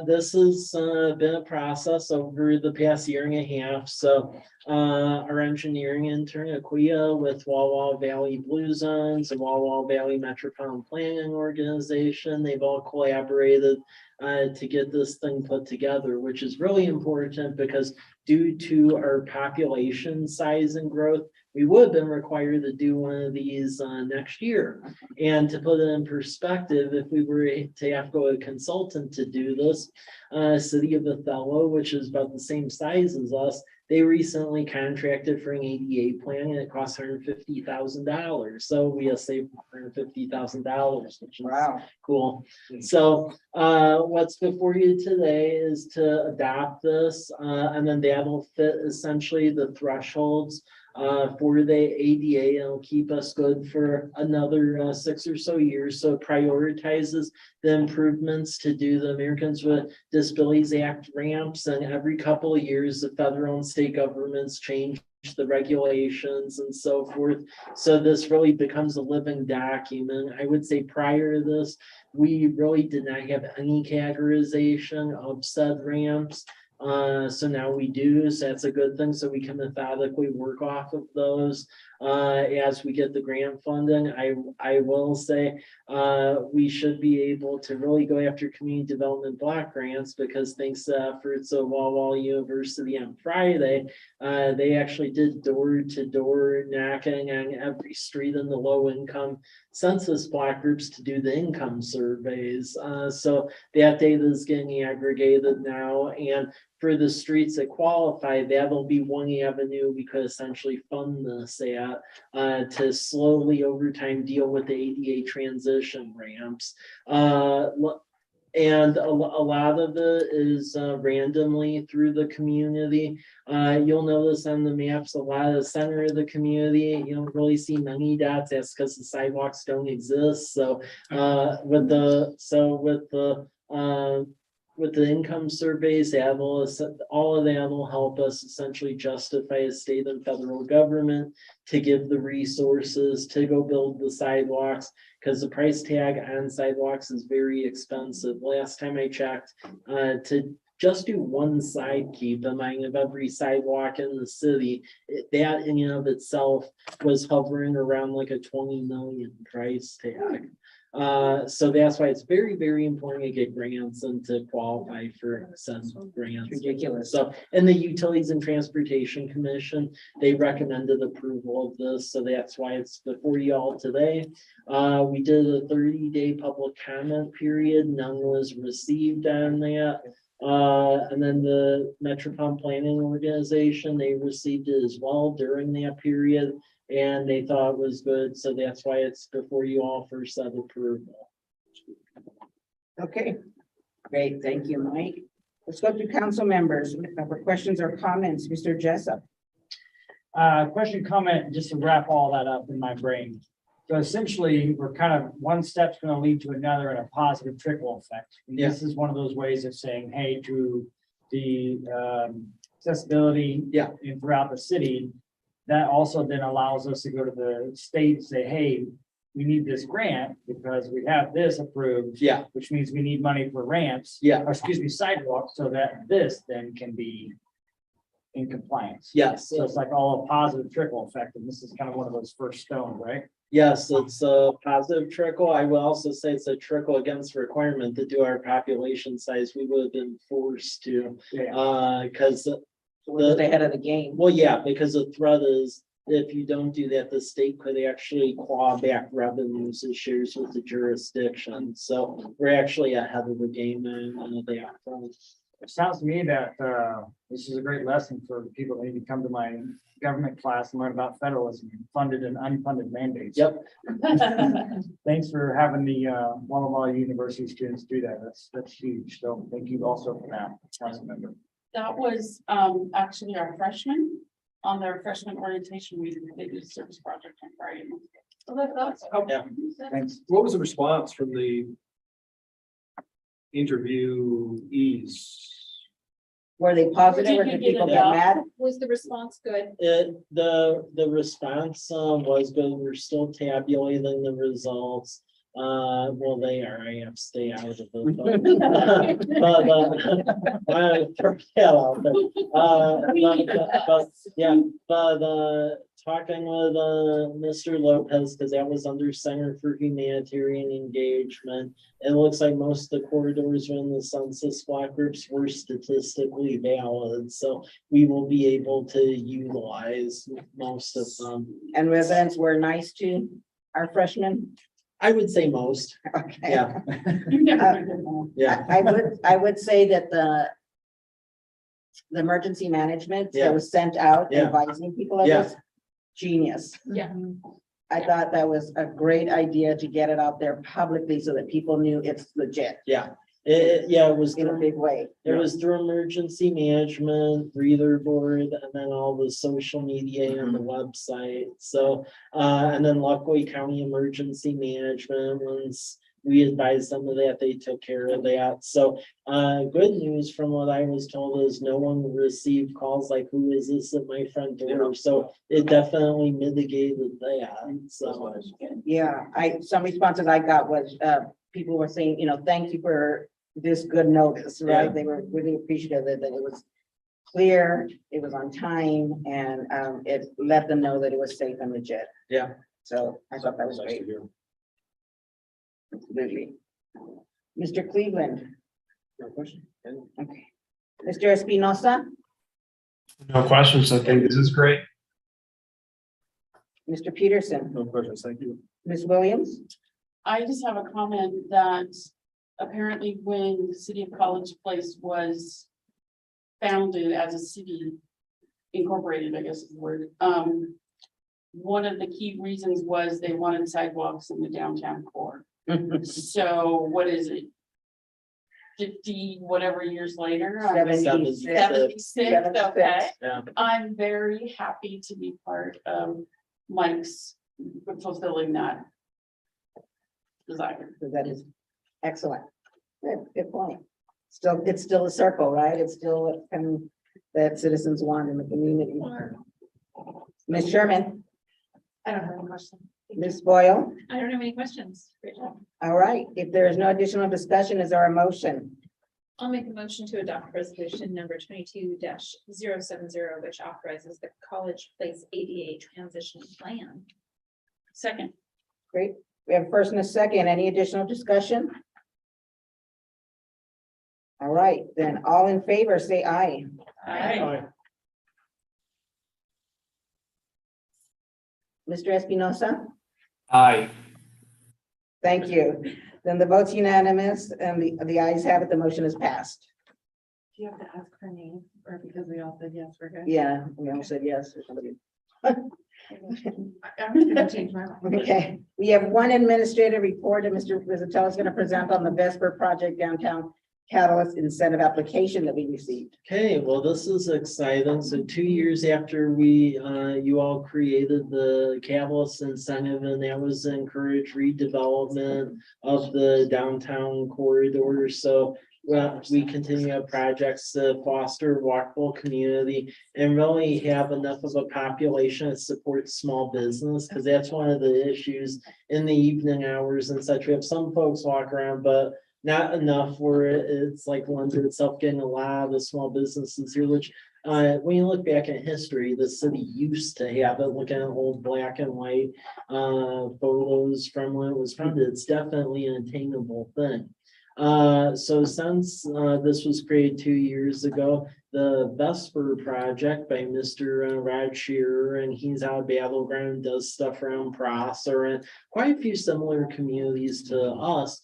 This has been a process over the past year and a half. So our engineering intern, Aquia, with Walla Valley Blue Zones and Walla Valley Metropolitan Planning Organization, they've all collaborated to get this thing put together, which is really important because due to our population size and growth, we would have been required to do one of these next year. And to put it in perspective, if we were to have to go to a consultant to do this, City of Othello, which is about the same size as us, they recently contracted for an ADA plan and it cost $150,000. So we have saved $150,000, which is cool. So what's before you today is to adopt this, and then that'll fit essentially the thresholds for the ADA. It'll keep us good for another 6 or so years. So it prioritizes the improvements to do the Americans with Disabilities Act ramps, and every couple of years, the federal and state governments change the regulations and so forth. So this really becomes a living document. I would say prior to this, we really did not have any categorization of said ramps. So now we do, so that's a good thing. So we can methodically work off of those as we get the grant funding. I will say we should be able to really go after community development block grants because thanks to efforts of Walla University on Friday, they actually did door-to-door knocking on every street in the low-income census block groups to do the income surveys. So that data is getting aggregated now, and for the streets that qualify, that'll be one avenue we could essentially fund this at to slowly over time deal with the ADA transition ramps. And a lot of it is randomly through the community. You'll notice on the maps, a lot of the center of the community, you don't really see many dots. That's because the sidewalks don't exist. So with the income surveys, all of that will help us essentially justify a state and federal government to give the resources to go build the sidewalks, because the price tag on sidewalks is very expensive. Last time I checked, to just do one side, keep in mind of every sidewalk in the city, that in and of itself was hovering around like a 20 million price tag. So that's why it's very, very important to get grants and to qualify for some grants. Ridiculous. So, and the Utilities and Transportation Commission, they recommended approval of this, so that's why it's before you all today. We did a 30-day public comment period. None was received on that. And then the Metropolitan Planning Organization, they received it as well during that period, and they thought it was good, so that's why it's before you all for said approval. Okay, great. Thank you, Mike. Let's go to council members for questions or comments. Mr. Jessup. Question, comment, just to wrap all that up in my brain. So essentially, we're kind of one step's going to lead to another in a positive trickle effect. And this is one of those ways of saying, hey, to the accessibility in throughout the city. That also then allows us to go to the state and say, hey, we need this grant because we have this approved. Which means we need money for ramps. Or excuse me, sidewalks, so that this then can be in compliance. Yes, So it's like all a positive trickle effect, and this is kind of one of those first stones, right? yes, it's a positive trickle. I will also say it's a trickle against requirement to do our population size. We would have been forced to, Yeah. because Was ahead of the game. well, yeah, because the threat is if you don't do that, the state could actually claw back revenues and shares with the jurisdiction. So we're actually ahead of the game and they are. It sounds to me that this is a great lesson for the people that need to come to my government class and learn about federalism, funded and unfunded mandates. Yep. Thanks for having the Walla University students do that. That's huge. So thank you also for that, council member. That was actually our freshmen on their freshman orientation week. They did a service project on Friday. So that's awesome. Yeah. Thanks. What was the response from the interviewees? Were they positive or Did you did get people it get up? mad? Was the response good? The response was good. We're still tabulating the results. Well, they are. I have to stay out of it. Throw that out there. Yeah, talking with Mr. Lopez, because that was under Center for Humanitarian Engagement. It looks like most of the corridors in the census block groups were statistically valid, so we will be able to utilize most of them. And residents were nice to our freshmen? I would say most, Okay. yeah, You never did that. yeah, I would say that the emergency management Yeah. that was sent out Yeah. advising people of Yeah. this, genius. Yeah. I thought that was a great idea to get it out there publicly so that people knew it's legit yeah. It was. in a big way. It was through emergency management, breather board, and then all the social media and the website. So, and then luckily county emergency management, once we advised them of that, they took care of that. So, good news from what I was told is no one received calls like, who is this at my front door? So it definitely mitigated that. So, Yeah, some responses I got was, people were saying, thank you for this good notice, right? Yeah. They were really appreciative that it was clear, it was on time, and, it let them know that it was safe and legit. yeah. So I thought that was great. Absolutely. Mr. Cleveland, No question. okay. Mr. Espinosa, No questions. I think this is great. Mr. Peterson, No questions, thank you. Ms. Williams, I just have a comment that apparently when the city of College Place was founded as a city incorporated, I guess is the word, one of the key reasons was they wanted sidewalks in the downtown core. So what is it? 50 whatever years later? 76. 76, okay. Yeah. I'm very happy to be part of Mike's fulfilling that desire. So that is excellent. Good point. It's still a circle, right? It's still what that citizens want in the community. Ms. Sherman, I don't have any questions. Ms. Boyle, I don't have any questions. Great job. all right. If there is no additional discussion, is there a motion? I'll make a motion to adopt resolution number 22-070, which authorizes the College Place ADA transition plan. Second. Great. We have a first and a second. Any additional discussion? All right, then all in favor, say aye. Aye. Mr. Espinosa, Aye. thank you. Then the vote's unanimous and the ayes have it. The motion is passed. Do you have to ask her name or because we all said yes, we're good? Yeah, we all said yes. or somebody. I'm just gonna change my mind. Okay, we have one administrative report that Mr. Rizzatello is going to present on the Vesper project downtown Catalyst incentive application that we received. Okay, well, this is exciting. So 2 years after we, you all created the Catalyst incentive, and that was to encourage redevelopment of the downtown corridor. So we continue to have projects to foster a walkable community and really have enough of a population that supports small business, because that's one of the issues in the evening hours and such. We have some folks walk around, but not enough where it's like lends itself getting a lot of the small businesses here, which When you look back at history, the city used to have it, looking at old black and white photos from when it was founded. It's definitely an attainable thing. So since this was created 2 years ago, the Vesper project by Mr. Rod Shearer, and he's out of Battleground, does stuff around Prosser and quite a few similar communities to us.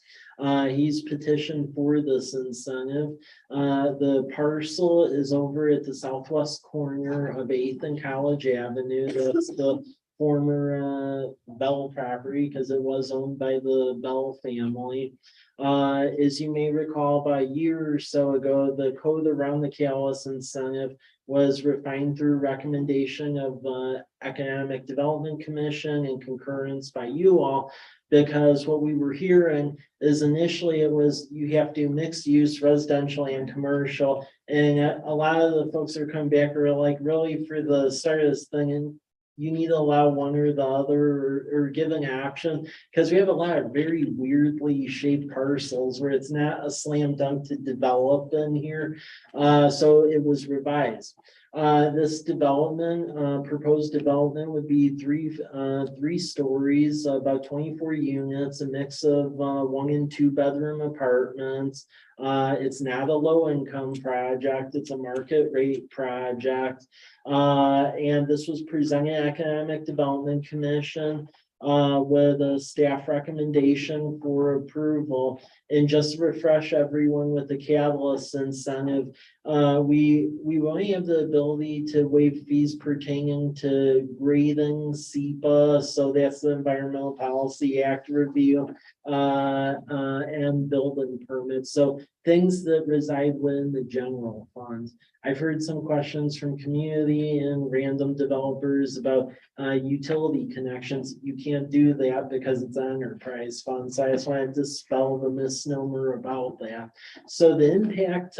He's petitioned for this incentive. The parcel is over at the southwest corner of 8th and College Avenue. That's the former Bell property because it was owned by the Bell family. As you may recall, about a year or so ago, the code around the Callis incentive was refined through recommendation of the Economic Development Commission and concurrence by you all. Because what we were hearing is initially it was you have to do mixed use, residential and commercial. And a lot of the folks that are coming back are like, really for the start of this thing, and you need to allow one or the other or give an option. Because we have a lot of very weirdly shaped parcels where it's not a slam dunk to develop in here. So it was revised. This development, proposed development would be three stories, about 24 units, a mix of 1 and 2 bedroom apartments. It's not a low income project, it's a market rate project. And this was presented at Economic Development Commission with a staff recommendation for approval. And just to refresh everyone with the catalyst incentive, we only have the ability to waive fees pertaining to grading, SEPA, so that's the Environmental Policy Act review, and building permits. So things that reside within the general funds. I've heard some questions from community and random developers about utility connections. You can't do that because it's an enterprise fund. So I just wanted to dispel the misnomer about that. So the impact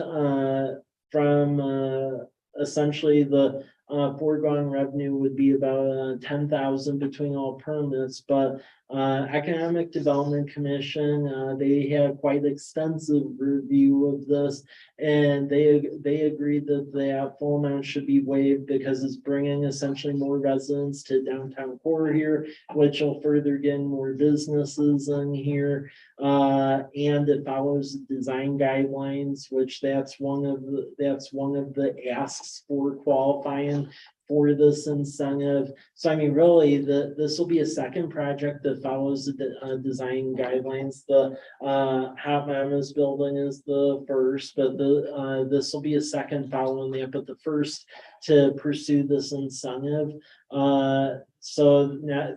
from essentially the foregone revenue would be about 10,000 between all permits, but Economic Development Commission, they had quite extensive review of this, and they agreed that the full amount should be waived because it's bringing essentially more residents to downtown core here, which will further get more businesses in here, and it follows the design guidelines, which that's one of the asks for qualifying for this incentive. So I mean, really, this will be a second project that follows the design guidelines. The Hot Mama's building is the first, but this will be a second following that, but the first to pursue this incentive. So now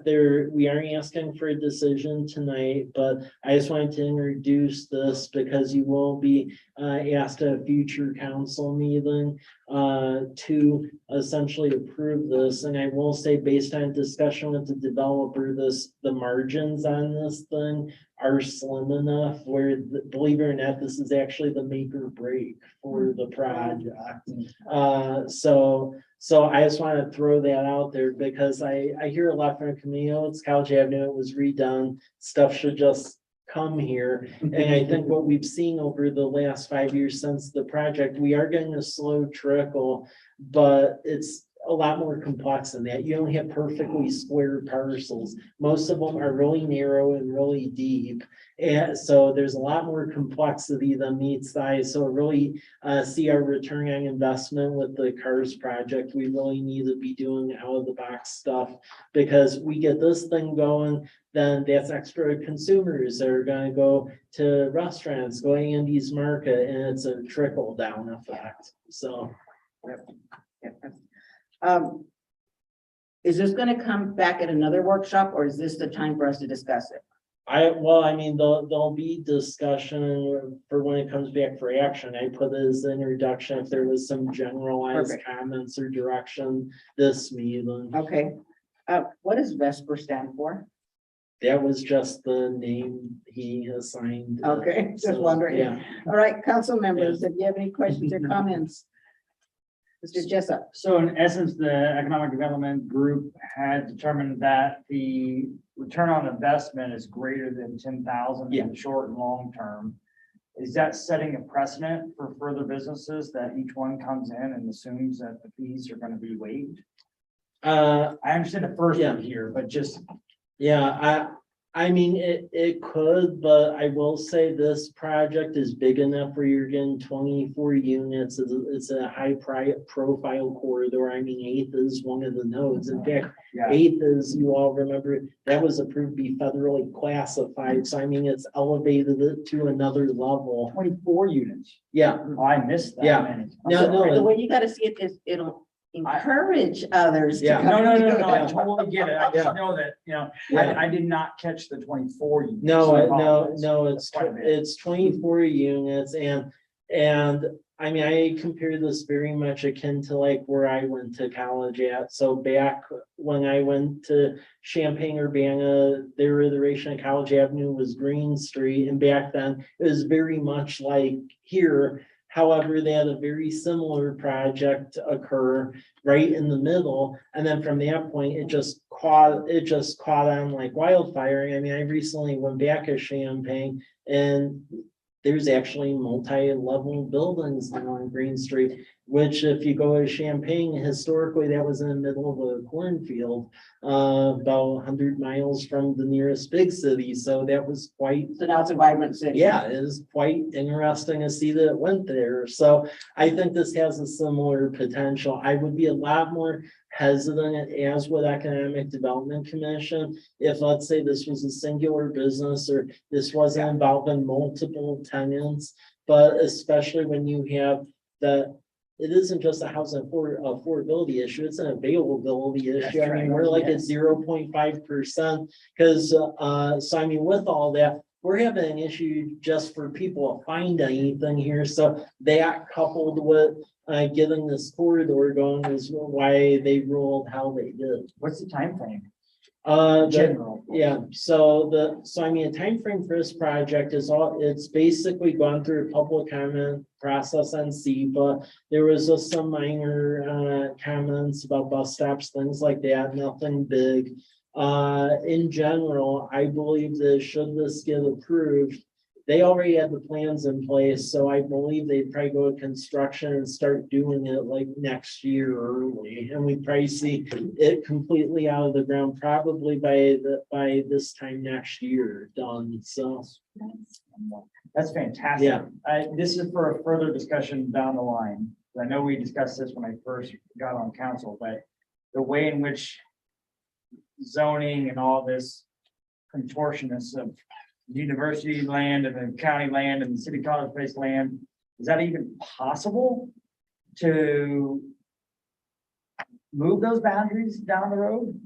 we aren't asking for a decision tonight, but I just wanted to introduce this because you will be asked at a future council meeting to essentially approve this. And I will say, based on discussion with the developer, the margins on this thing are slim enough where, believe it or not, this is actually the make or break for the project. So I just want to throw that out there because I hear a lot from the community, oh, it's College Avenue, it was redone, stuff should just come here. And I think what we've seen over the last 5 years since the project, we are getting a slow trickle, but it's a lot more complex than that. You don't have perfectly square parcels. Most of them are really narrow and really deep. And so there's a lot more complexity than meets the eye. So really see our return on investment with the CARS project. We really need to be doing out of the box stuff because we get this thing going, then that's extra consumers that are going to go to restaurants, going Andy's Market, and it's a trickle down effect. So. Is this gonna come back at another workshop or is this the time for us to discuss it? I mean, there'll be discussion for when it comes back for action. I put it as an introduction if there was some generalized Perfect. comments or direction this meeting. Okay, what does Vesper stand for? That was just the name he assigned. Okay, just So, wondering. Yeah. All right, council members, if you have any questions or comments? Mr. Jessup. So in essence, the economic development group had determined that the return on investment is greater than 10,000 in the short and long term. is that setting a precedent for further businesses that each one comes in and assumes that the fees are gonna be waived? I understand the first one here, but just, Yeah, I mean, it could, but I will say this project is big enough where you're getting 24 units. It's a high profile corridor. I mean, 8th is one of the nodes. In fact, yeah, 8th is, you all remember, that was approved to be federally classified. So I mean, it's elevated it to another level. 24 units. Yeah, Oh, I missed that. Yeah. many. No, The way you gotta see it is it'll encourage others to Yeah. come. No, I totally get it. I Yeah. just know that, Yeah. I did not catch the 24 units. No, I no, apologize. no, That's quite a bit. it's 24 units and I mean, I compare this very much akin to like where I went to college at. So back when I went to Champaign-Urbana, their iteration of College Avenue was Green Street. And back then it was very much like here. However, they had a very similar project occur right in the middle. And then from that point, it just caught on like wildfire. I mean, I recently went back to Champaign and there's actually multi-level buildings now on Green Street, which if you go to Champaign, historically, that was in the middle of a cornfield, about 100 miles from the nearest big city. So that was quite, So now it's a vibrant city. yeah, it is quite interesting to see that it went there. So I think this has a similar potential. I would be a lot more hesitant, as with Economic Development Commission, if let's say this was a singular business or this wasn't involving multiple tenants, but especially when you have it isn't just a housing affordability issue, it's an availability issue. I mean, we're like at 0.5%. Because so I mean, with all that, we're having an issue just for people to find anything here. So that coupled with getting this corridor going is why they ruled how they did. What's the time frame? General. Yeah, so I mean, a time frame for this project is it's basically gone through a public comment process on SEPA. There was just some minor comments about bus stops, things like that, nothing big. In general, I believe that should this get approved, they already had the plans in place, so I believe they'd probably go to construction and start doing it like next year early. And we'd probably see it completely out of the ground probably by this time next year done, so. That's fantastic. Yeah. This is for a further discussion down the line. I know we discussed this when I first got on council, but the way in which zoning and all this contortionist of university land and then county land and city college place land, is that even possible to move those boundaries down the road?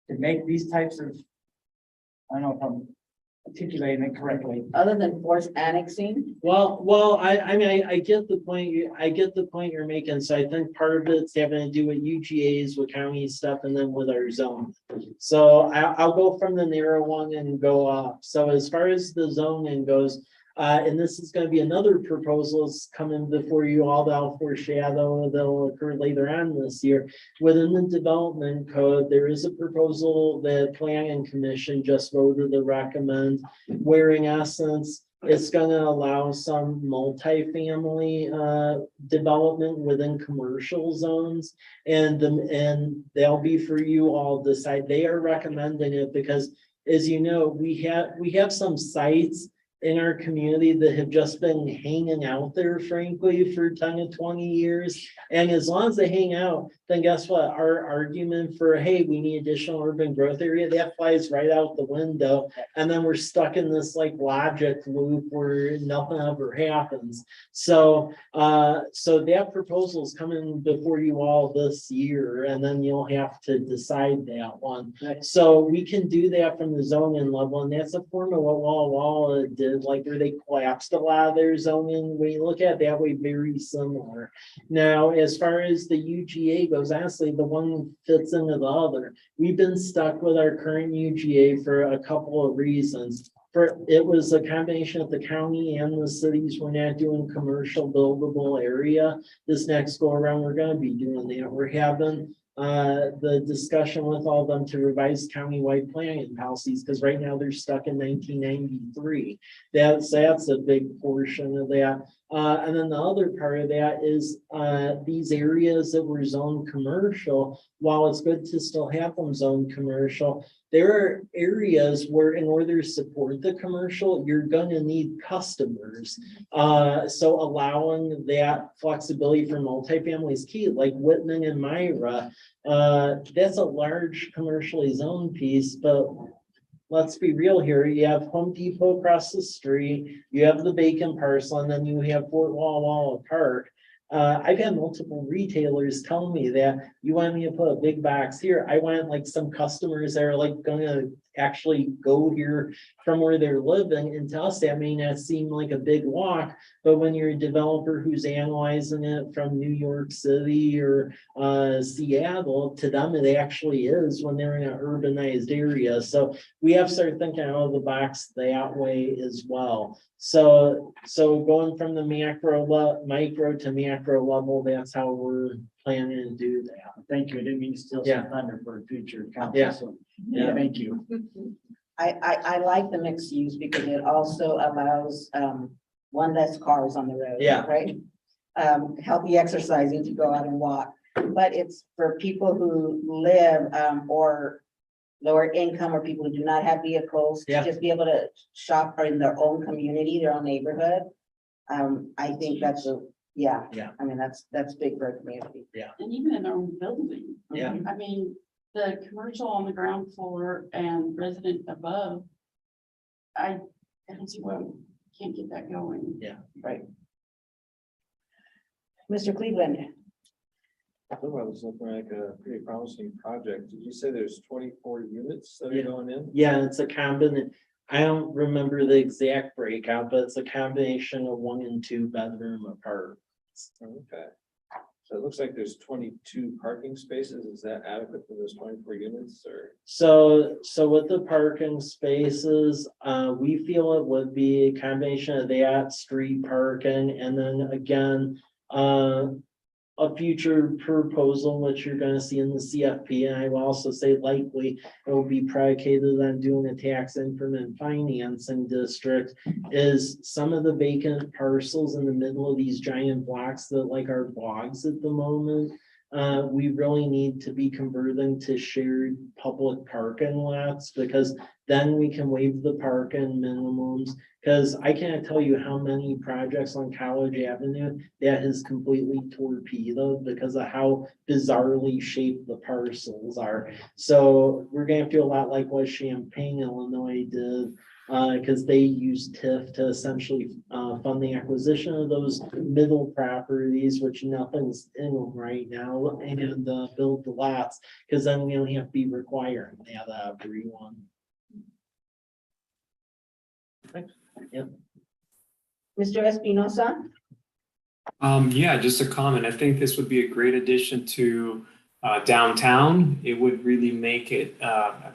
To make these types of, I don't know if I'm articulating it correctly. Other than forced annexing, Well, I mean, I get the point, I get the point you're making, so I think part of it's having to do with UGAs, with county stuff, and then with our zone. So I'll go from the narrow one and go up. So as far as the zoning goes, and this is gonna be another proposal that's coming before you all, that I'll foreshadow, that'll occur later on this year. Within the development code, there is a proposal that planning commission just voted to recommend, where in essence, it's gonna allow some multifamily development within commercial zones. And they'll be for you all to decide. They are recommending it because, as you know, we have some sites in our community that have just been hanging out there, frankly, for 10 to 20 years. And as long as they hang out, then guess what? Our argument for, hey, we need additional urban growth area, that flies right out the window. And then we're stuck in this like logic loop where nothing ever happens. So that proposal is coming before you all this year, and then you'll have to decide that one. So we can do that from the zoning level, and that's a form of what Walla did, like where they collapsed a lot of their zoning. When you look at it that way, very similar. Now, as far as the UGA goes, honestly, the one fits into the other. We've been stuck with our current UGA for a couple of reasons. It was a combination of the county and the cities were not doing commercial buildable area. This next go around, we're gonna be doing that. We're having the discussion with all of them to revise countywide planning policies, because right now they're stuck in 1993. That's a big portion of that. And then the other part of that is these areas that were zoned commercial, while it's good to still have them zoned commercial, there are areas where in order to support the commercial, you're gonna need customers. So allowing that flexibility for multifamily is key, like Whitman and Myra. That's a large commercially zoned piece, but let's be real here. You have Home Depot across the street, you have the Bacon parcel, and then you have Fort Walla Park. I've had multiple retailers tell me that you want me to put a big box here. I want like some customers that are like gonna actually go here from where they're living, and to us, that may not seem like a big walk, but when you're a developer who's analyzing it from New York City or Seattle, to them, it actually is when they're in an urbanized area. So we have to start thinking out of the box that way as well. So going from the micro to macro level, that's how we're planning to do that. Thank you. I didn't mean to steal Yeah. some thunder for future council. Yeah. So, Yeah. thank you. I like the mixed use because it also allows, one less cars on the road. Yeah. Right? Healthy exercising to go out and walk, but it's for people who live, or lower income or people who do not have vehicles to Yeah. just be able to shop in their own community, their own neighborhood. I think that's Yeah. I mean, that's big for a community. And even in their own building. Yeah. I mean, the commercial on the ground floor and resident above. I don't see why we can't get that going. Mr. Cleveland, I thought it was looking like a pretty promising project. Did you say there's 24 units that are Yeah. going in? Yeah, it's a combination. I don't remember the exact breakout, but it's a combination of 1 and 2 bedroom apartments. Okay. So it looks like there's 22 parking spaces. Is that adequate for those 24 units or? So with the parking spaces, we feel it would be a combination of that, street parking, and then again, a future proposal, which you're gonna see in the CFP, and I will also say likely it will be predicated on doing a tax increment financing district, is some of the vacant parcels in the middle of these giant blocks that like are bogs at the moment. We really need to be converting to shared public parking lots, because then we can waive the parking minimums. Because I can't tell you how many projects on College Avenue that has completely torpedoed because of how bizarrely shaped the parcels are. So we're gonna feel a lot like what Champaign, Illinois did, because they used TIF to essentially fund the acquisition of those middle properties, which nothing's in them right now, and build the lots, because then we only have to be requiring that everyone. Mr. Espinosa, Yeah, just a comment. I think this would be a great addition to downtown. It would really make it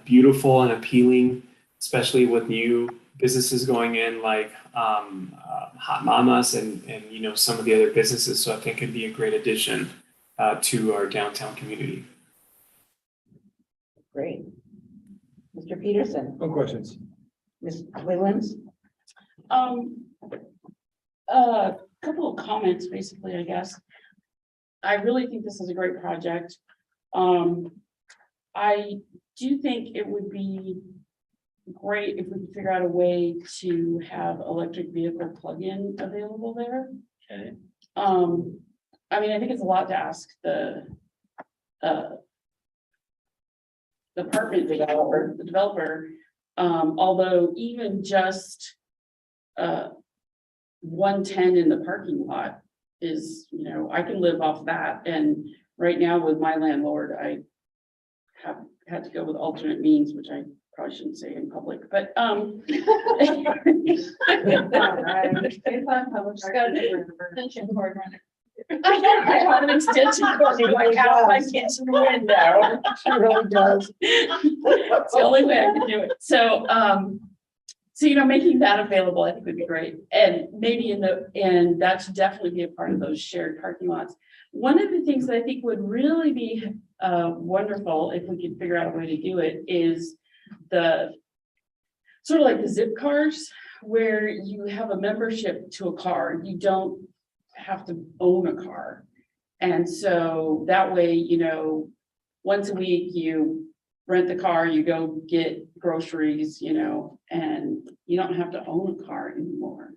beautiful and appealing, especially with new businesses going in like Hot Mamas and you know some of the other businesses. So I think it'd be a great addition to our downtown community. great. Mr. Peterson, No questions. Ms. Williams, Couple of comments, basically, I guess. I really think this is a great project. I do think it would be great if we could figure out a way to have electric vehicle plug-in available there. Okay. I mean, I think it's a lot to ask the apartment developer, although even just 110 in the parking lot is, you know, I can live off that. And right now with my landlord, I have had to go with alternate means, which I probably shouldn't say in public, but Extension cord runner. I have an extension cord like out my kitchen window. she really does. It's the only way I can do it. So, you know, making that available, I think would be great. And maybe and that should definitely be a part of those shared parking lots. One of the things that I think would really be wonderful if we could figure out a way to do it, is the sort of like the zip cars, where you have a membership to a car, you don't have to own a car. And so that way, you know, once a week you rent the car, you go get groceries, you know, and you don't have to own a car anymore.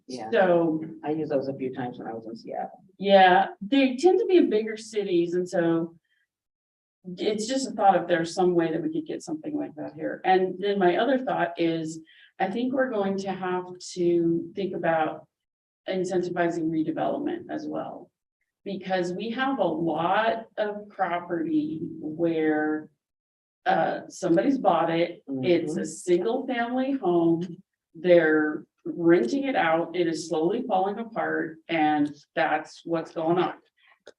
Yeah. So, I used those a few times when I was in Seattle. yeah, they tend to be in bigger cities, and so it's just a thought if there's some way that we could get something like that here. And then my other thought is, I think we're going to have to think about incentivizing redevelopment as well. Because we have a lot of property where somebody's bought it, it's a single family home, they're renting it out, it is slowly falling apart, and that's what's going on.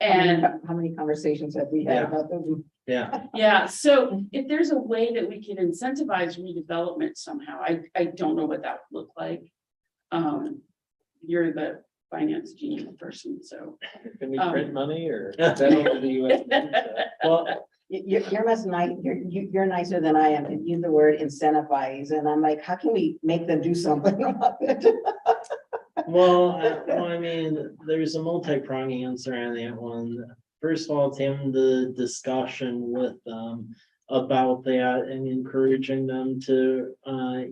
And How many conversations have we had Yeah. about them? Yeah, yeah, so if there's a way that we can incentivize redevelopment somehow, I don't know what that would look like. You're the finance genius person, so. Can we print money or? is that only the US? well, You're you're nicer than I am to use the word incentivize, and I'm like, how can we make them do something about it? I mean, there's a multi-pronged answer on that one. First of all, it's having the discussion with them about that and encouraging them to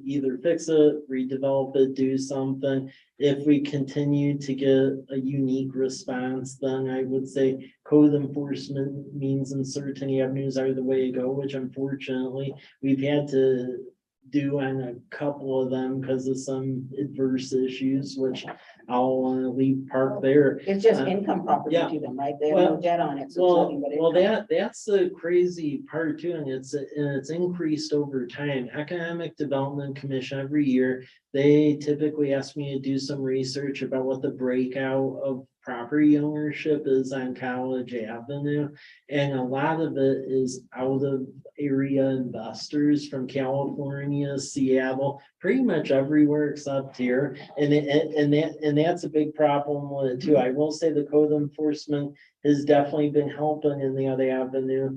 either fix it, redevelop it, do something. If we continue to get a unique response, then I would say code enforcement means in certain avenues are the way to go, which unfortunately we've had to do on a couple of them because of some adverse issues, which I'll leave park there. It's just income property yeah. to them, right? They have no debt on it. So it's nothing but Well, income. that's the crazy part too, and it's increased over time. Economic Development Commission every year, they typically ask me to do some research about what the breakout of property ownership is on College Avenue. And a lot of it is out of area investors from California, Seattle, pretty much everywhere except here. And that's a big problem with it too. I will say the code enforcement has definitely been helping in the other avenue.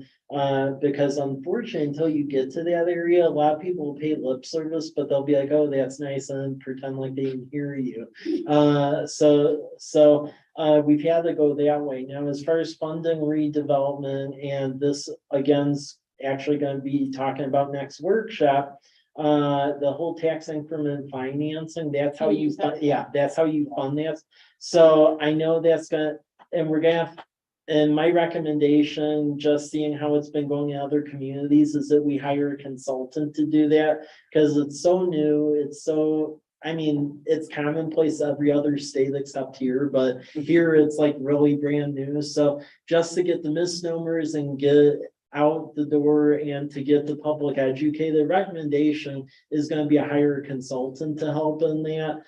Because unfortunately, until you get to that area, a lot of people will pay lip service, but they'll be like, oh, that's nice, and pretend like they didn't hear you. We've had to go that way. Now, as far as funding redevelopment, and this again's actually going to be talking about next workshop, the whole tax increment financing, that's how you fund, yeah, that's how you fund that. So I know that's gonna, and we're gonna have, and my recommendation, just seeing how it's been going in other communities, is that we hire a consultant to do that, because it's so new, it's so, I mean, it's commonplace every other state except here, but here it's like really brand new. So just to get the misnomers and get out the door and to get the public educated, recommendation is going to be a hire consultant to help in that.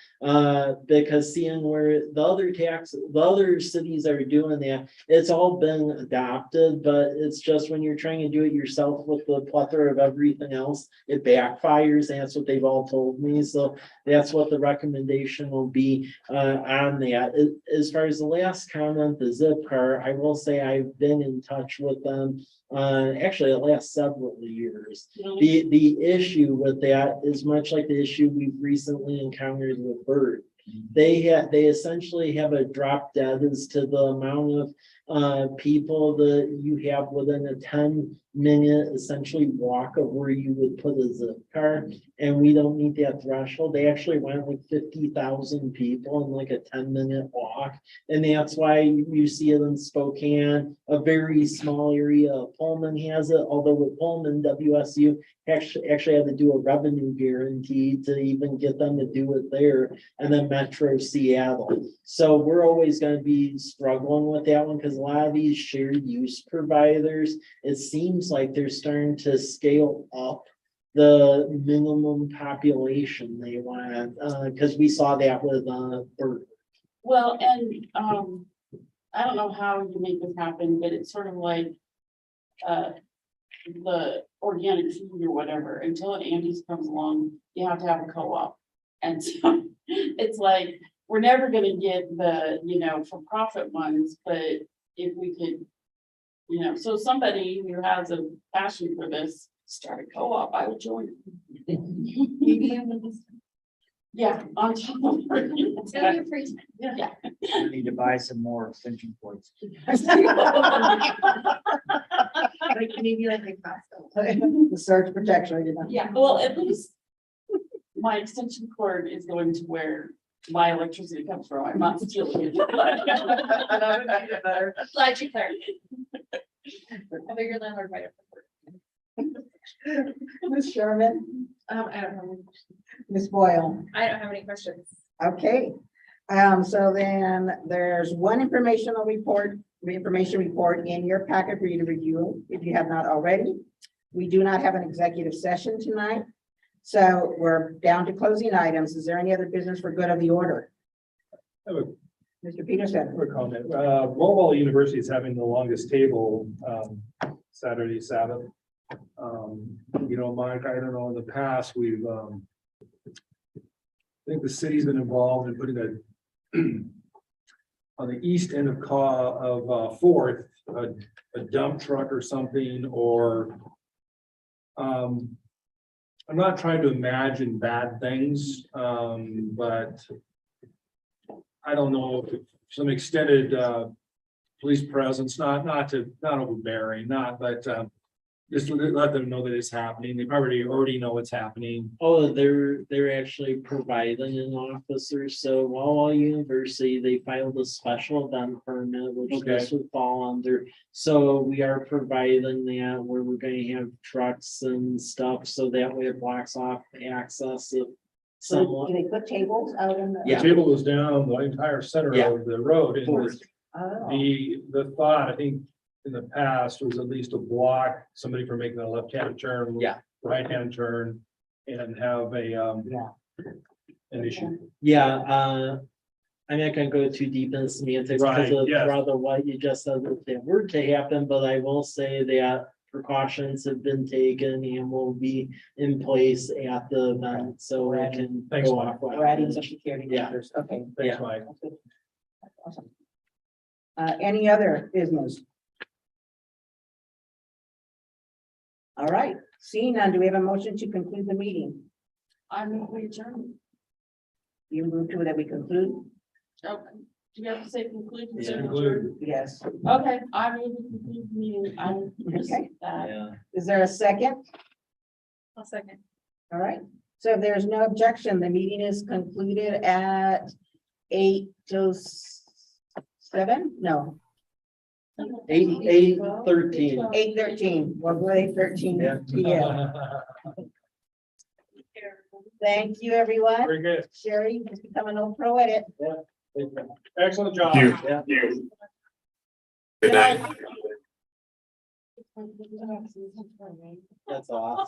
Because seeing where the other cities are doing that, it's all been adopted, but it's just when you're trying to do it yourself with the plethora of everything else, it backfires. And that's what they've all told me. So that's what the recommendation will be on that. As far as the last comment, the zip car, I will say I've been in touch with them actually the last several years. The issue with that is much like the issue we've recently encountered with Bird. They essentially have a drop dead as to the amount of people that you have within a 10-minute essentially walk of where you would put a zip car, and we don't meet that threshold. They actually went like 50,000 people in like a 10-minute walk, and that's why you see it in Spokane. A very small area of Pullman has it, although with Pullman, WSU actually had to do a revenue guarantee to even get them to do it there, and then Metro Seattle. So we're always going to be struggling with that one, because a lot of these shared use providers, it seems like they're starting to scale up the minimum population they want, because we saw that with Bird. Well, and I don't know how you make this happen, but it's sort of like the organic food or whatever. Until an Andes comes along, you have to have a co-op. And so it's like, we're never gonna get the, for profit ones, but if we could You know, so somebody who has a passion for this, start a co-op, I would join. Yeah, on top of. It's gonna be a free time. Yeah. I need to buy some more extension cords. Like, maybe like a Costco. The surge protection, you know. Yeah, well, at least my extension cord is going to where my electricity comes from. I'm not stealing it. Glad you clarified. I think your landlord might have. Ms. Sherman, I don't know. Ms. Boyle. I don't have any questions. Okay, so then there's one information report in your packet for you to review if you have not already. We do not have an executive session tonight, so we're down to closing items. Is there any other business for good of the order? I have a Mr. Peterson. quick comment. Mobile University is having the longest table, Saturday, Sabbath. You know, Mike, I don't know, in the past, we've, I think the city's been involved in putting a on the east end of Fourth, a dump truck or something, or I'm not trying to imagine bad things, but I don't know if some extended police presence, not overbearing, but just let them know that it's happening. They already know it's happening. Oh, they're actually providing an officer, so while university, they filed a special event permit, which this would fall under. So we are providing that where we're gonna have trucks and stuff, so that way it blocks off access if So someone. do they put tables out in the? Yeah. The table was down the entire center Yeah. of the road, and Fourth. Oh. the thought, I think, in the past was at least to block somebody from making a left-hand turn. Yeah. Right-hand turn, and have an issue. Yeah, I'm not gonna go too deep in semantics because Right, of yes. rather what you just said if they were to happen, but I will say that precautions have been taken and will be in place at the event, so it can Thanks, go Mike. off. We're adding some security Yeah. measures. Okay. Thanks, Yeah. Mike. That's good. That's awesome. Any other business? All right, seeing none, do we have a motion to conclude the meeting? I'm adjourned. You move to that we conclude? Oh, do we have to say conclude? Yeah. Conclude. Yes. Okay, I will conclude the meeting. I will miss Okay. that. Yeah. Is there a second? I'll second. All right, so if there's no objection, the meeting is concluded at 8:07? No, 8:13. 8:13. We're good, 8:13. Yeah. Thank you, everyone. Very good. Sherry has become an old pro at it. Excellent job. Thank you. Good night. That's awesome.